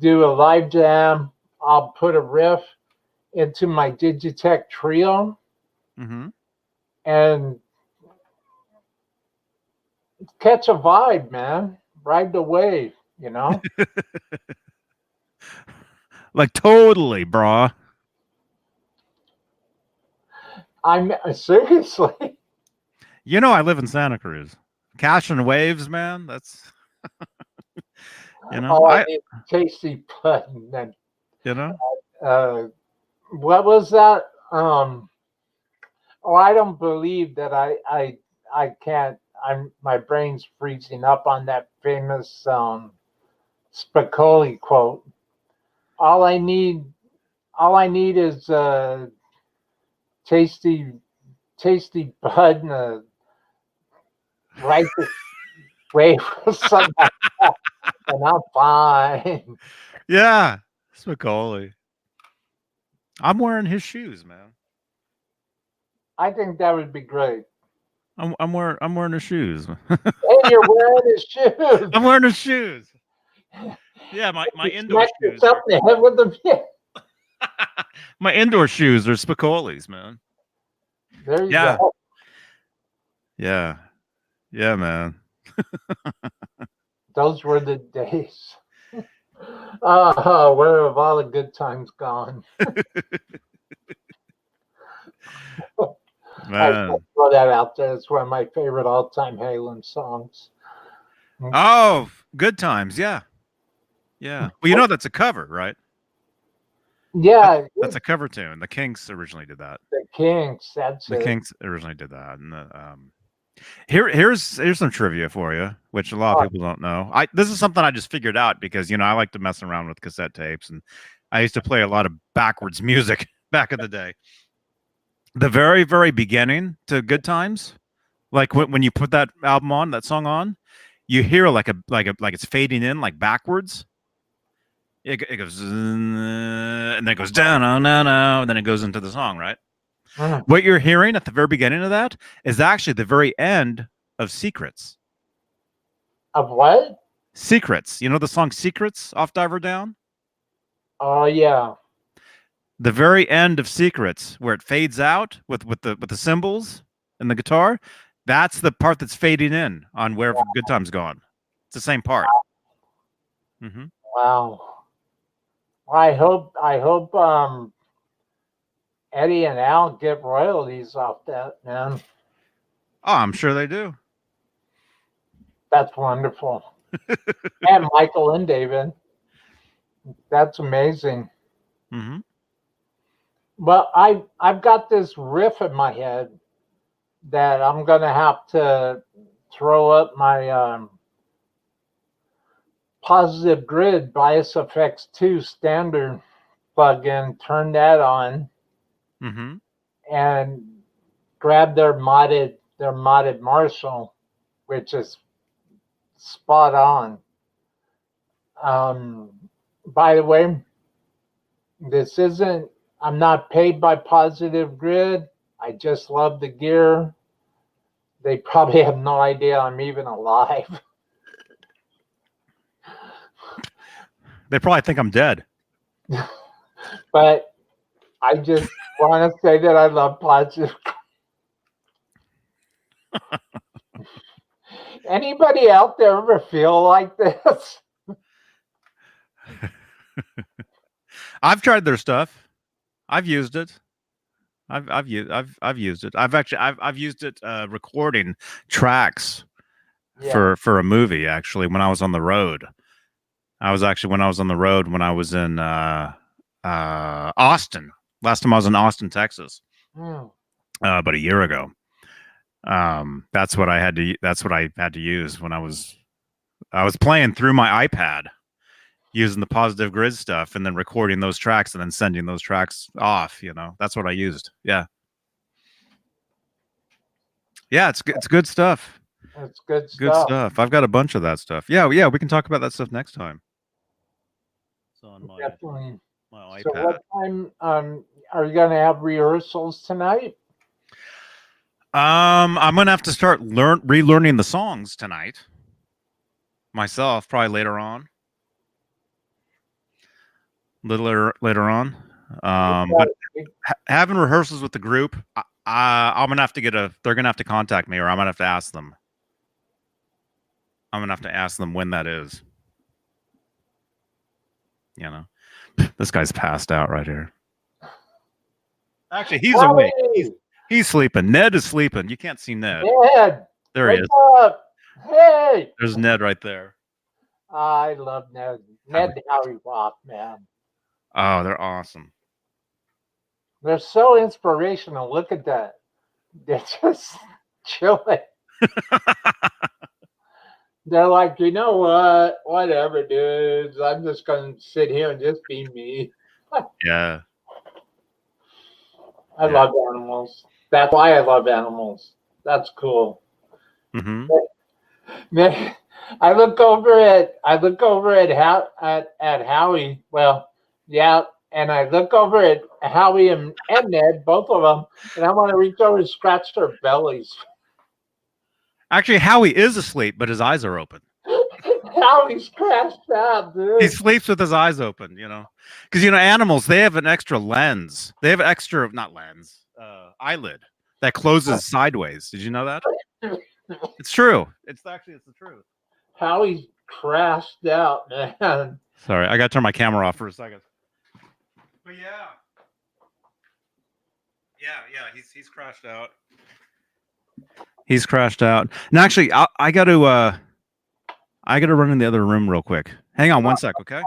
do a live jam. I'll put a riff into my Digitech Trio Hmm. and catch a vibe, man. Ride the wave, you know? Like totally, brah. I'm seriously. You know, I live in Santa Cruz. Cash and waves, man. That's All I I need is tasty pudding. And you know. uh, what was that? Oh, I don't believe that I can't. I'm my brain's freezing up on that famous Spicoli quote. All I need, all I need is tasty, tasty bud and a righteous way or something like that, and I'm fine. Yeah, Spicoli. I'm wearing his shoes, man. I think that would be great. I'm wearing his shoes. Hey, you're wearing his shoes. I'm wearing his shoes. Yeah, my You indoor smack shoes yourself are in the head with them. Yeah. my indoor shoes are Spicoli's, man. There you Yeah, go. yeah, yeah, man. Those were the days. Where have all the good times gone? I just Man. throw that out there. It's one of my favorite all-time Halen songs. Oh, good times. Yeah, yeah. Well, you know that's a cover, right? That's Yeah, that's a cover tune. The Kinks originally did that. the Kings. That's The it. Kinks originally did that, and here's some trivia for you, which a lot of Oh, people don't know. I This is something I just figured out because I like to mess around with cassette tapes, and I used to play a lot of backwards music back in the day. The very beginning to Good Times, like when you put that album on, that song on, you hear like it's fading in like backwards. It goes and then it goes down, no, no, no, and then it goes into the song, right? Mm. What you're hearing at the very beginning of that is actually the very end of Secrets. Of what? Secrets. You know the song Secrets off Diver Down? Oh yeah. The very end of Secrets, where it fades out with the cymbals and the guitar, that's the part that's fading in on Wherever Good Time's Gone. It's the same part. Hmm. Wow. I hope Eddie and Al get royalties off that, man. Oh, I'm sure they do. That's wonderful. And Michael and David. That's amazing. Hmm. Well, I've got this riff in my head that I'm gonna have to throw up my positive grid bias effects 2 standard plugin, turn that on, Hmm. and grab their modded Marshall, which is spot on. Um, by the way, this isn't. I'm not paid by Positive Grid. I just love the gear. They probably have no idea I'm even alive. They probably think I'm dead. But I just want to say that I love Positive. Anybody out there ever feel like this? I've tried their stuff. I've used it. I've used it. I've used it recording tracks Yeah. for a movie actually when I was on the road. I was actually when I was on the road when I was in Austin. Last time I was in Austin, Texas, Mm. about a year ago. That's what I had to. That's what I had to use when I was playing through my iPad using the positive grid stuff and then recording those tracks and then sending those tracks off. You know, that's what I used. Yeah, yeah, it's good stuff. It's good Good stuff. stuff. I've got a bunch of that stuff. Yeah, yeah, we can talk about that stuff next time. It's on Definitely. my So, what iPad. time are you going to have rehearsals tonight? I'm gonna have to start relearning the songs tonight myself, probably later on, a little later on. But having rehearsals with the group, I'm gonna have to get a. They're gonna have to contact me, or I'm gonna have to ask them. I'm gonna have to ask them when that is. You know, this guy's passed out right here. Actually, he's awake. Hey, He's sleeping. Ned is sleeping. You can't see Ned. Ned, There he wake is. up. Hey. There's Ned right there. I love Ned. Howie. Ned and Howie Rock, man. Oh, they're awesome. They're so inspirational. Look at that. They're just chilling. They're like, you know what? Whatever, dudes. I'm just going to sit here and just be me. Yeah. I Yeah. love animals. That's why I love animals. That's cool. Hmm. Man, I look over at Howie. Well, yeah, and I look over at Howie and Ned, both of them, and I want to reach over and scratch their bellies. Actually, Howie is asleep, but his eyes are open. Howie's crashed out, He dude. sleeps with his eyes open, you know, because animals they have an extra lens. They have an extra not lens, eyelid that closes sideways. Did you know that? It's true. It's the truth. Howie's crashed out, man. Sorry, I got to turn my camera off for a second. But yeah, yeah, he's crashed out. He's crashed out. And actually, I got to run in the other room real quick. Hang on one sec, okay?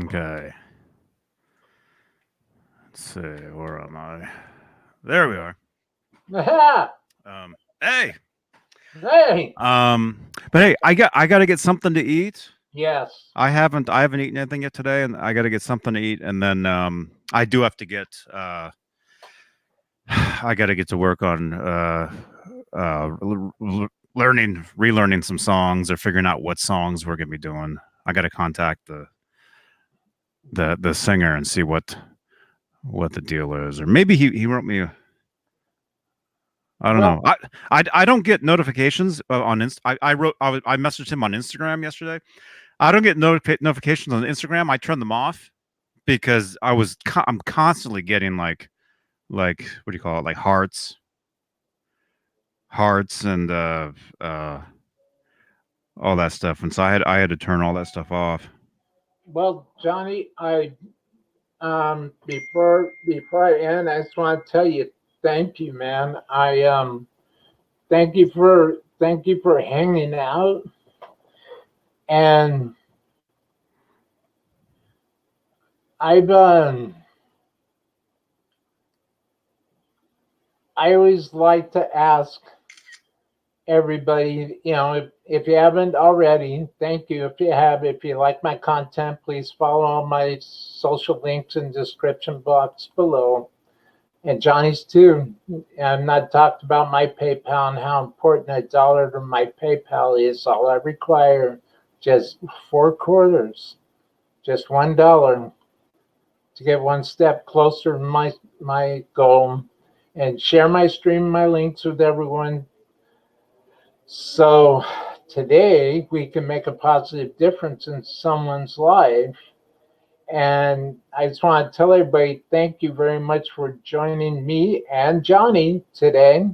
Okay. Let's see. Where am I? There we are. Hey. Hey. But hey, I got to get something to eat. Yes. I haven't eaten anything yet today, and I got to get something to eat, and then I do have to get I got to get to work on relearning some songs or figuring out what songs we're gonna be doing. I got to contact the singer and see what the deal is, or maybe he wrote me. I don't know. I don't get notifications on I messaged him on Instagram yesterday. I don't get notifications on Instagram. I turn them off because I'm constantly getting like what do you call it, like hearts and all that stuff, and so I had to turn all that stuff off. Well, Johnny, I before I end, I just want to tell you thank you, man. I thank you for hanging out, and I've I always like to ask everybody, if you haven't already, thank you. If you have, if you like my content, please follow all my social links in the description box below. And Johnny's too. I'm not talked about my PayPal and how important $1 to my PayPal is. All I require, just 4 quarters, just $1 to get one step closer to my goal, and share my stream, my links with everyone. So today we can make a positive difference in someone's life. And I just want to tell everybody thank you very much for joining me and Johnny today.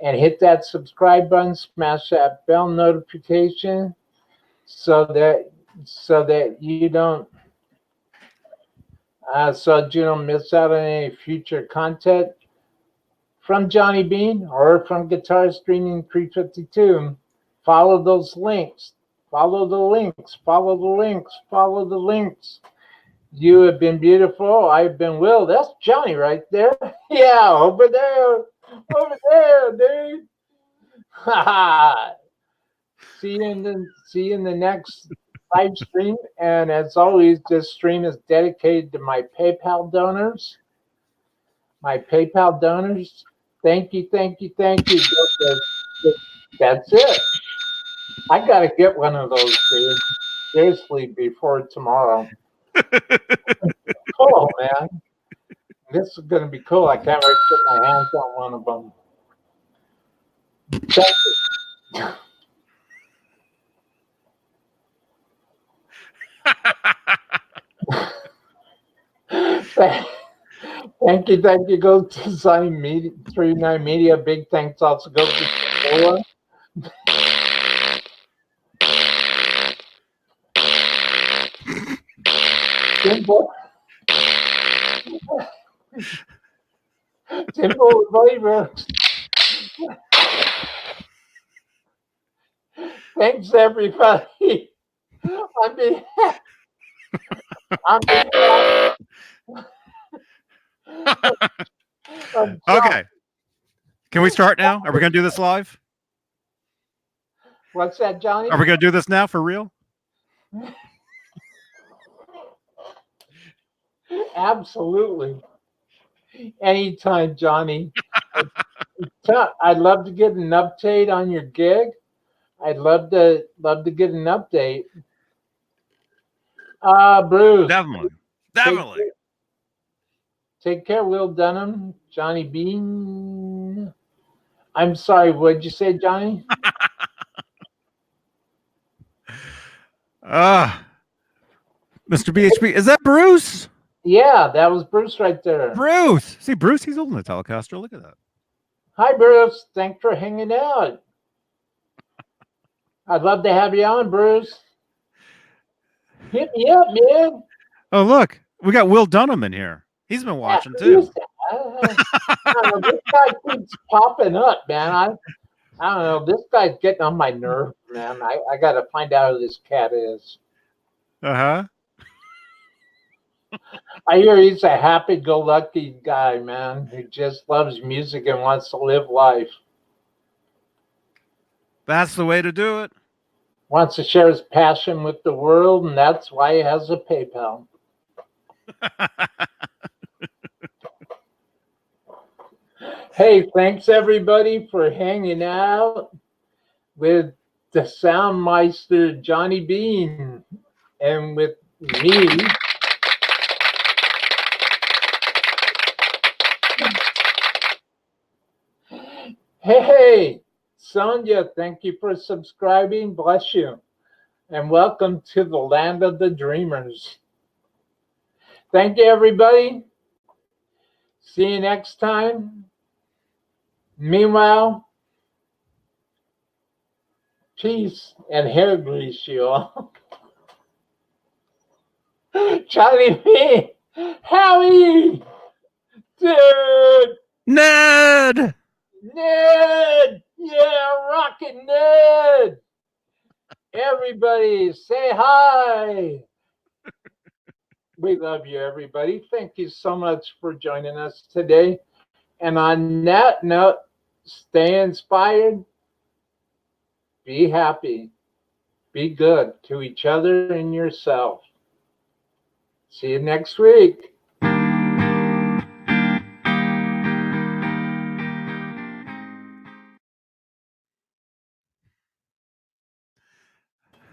And hit that subscribe button, smash that bell notification so that you don't miss out on any future content from Johnny Beane or from Guitarist Dreaming 352. Follow those links. Follow the links. Follow the links. Follow the links. You have been beautiful. I've been Will. That's Johnny right there. Yeah, over there. Over there, dude. See you in the next live stream. And as always, this stream is dedicated to my PayPal donors. My PayPal donors. Thank you, thank you, thank you. That's it. I gotta get one of those, dude. Seriously, before tomorrow. Cool, man. This is gonna be cool. I can't wait to get my hands on one of them. Thank you. Go to Sunny Media, 39 Media. Big thanks also go to Noah. Simple flavor. Thanks everybody. On behalf, on behalf of Okay. Can we start now? Are we going to do this live? What's that, Johnny? Are we going to do this now for real? Absolutely. Anytime, Johnny. I'd love to get an update on your gig. I'd love to get an update. Bruce. Definitely. Take care, Will Dunham, Johnny Beane. I'm sorry, what'd you say, Johnny? Mr. BHP, is that Bruce? Yeah, that was Bruce right there. Bruce. See, Bruce, he's holding the Telecaster. Look at that. Hi, Bruce. Thanks for hanging out. I'd love to have you on, Bruce. Hit me up, man. Oh, look. We got Will Dunham in here. He's been watching, too. I don't know, this guy keeps popping up, man. I don't know. This guy's getting on my nerves, man. I got to find out who this cat is. Uh-huh. I hear he's a happy-go-lucky guy, man, who just loves music and wants to live life. That's the way to do it. Wants to share his passion with the world, and that's why he has a PayPal. Hey, thanks everybody for hanging out with the Soundmeister Johnny Beane and with me. Hey, Sonia, thank you for subscribing. Bless you. And welcome to the land of the dreamers. Thank you, everybody. See you next time. Meanwhile, peace and hair grease, you all. Charlie B, Howie, dude, Ned! Ned, yeah, rockin' Ned. Everybody, say hi. We love you, everybody. Thank you so much for joining us today. And on that note, stay inspired, be happy, be good to each other and yourself. See you next week.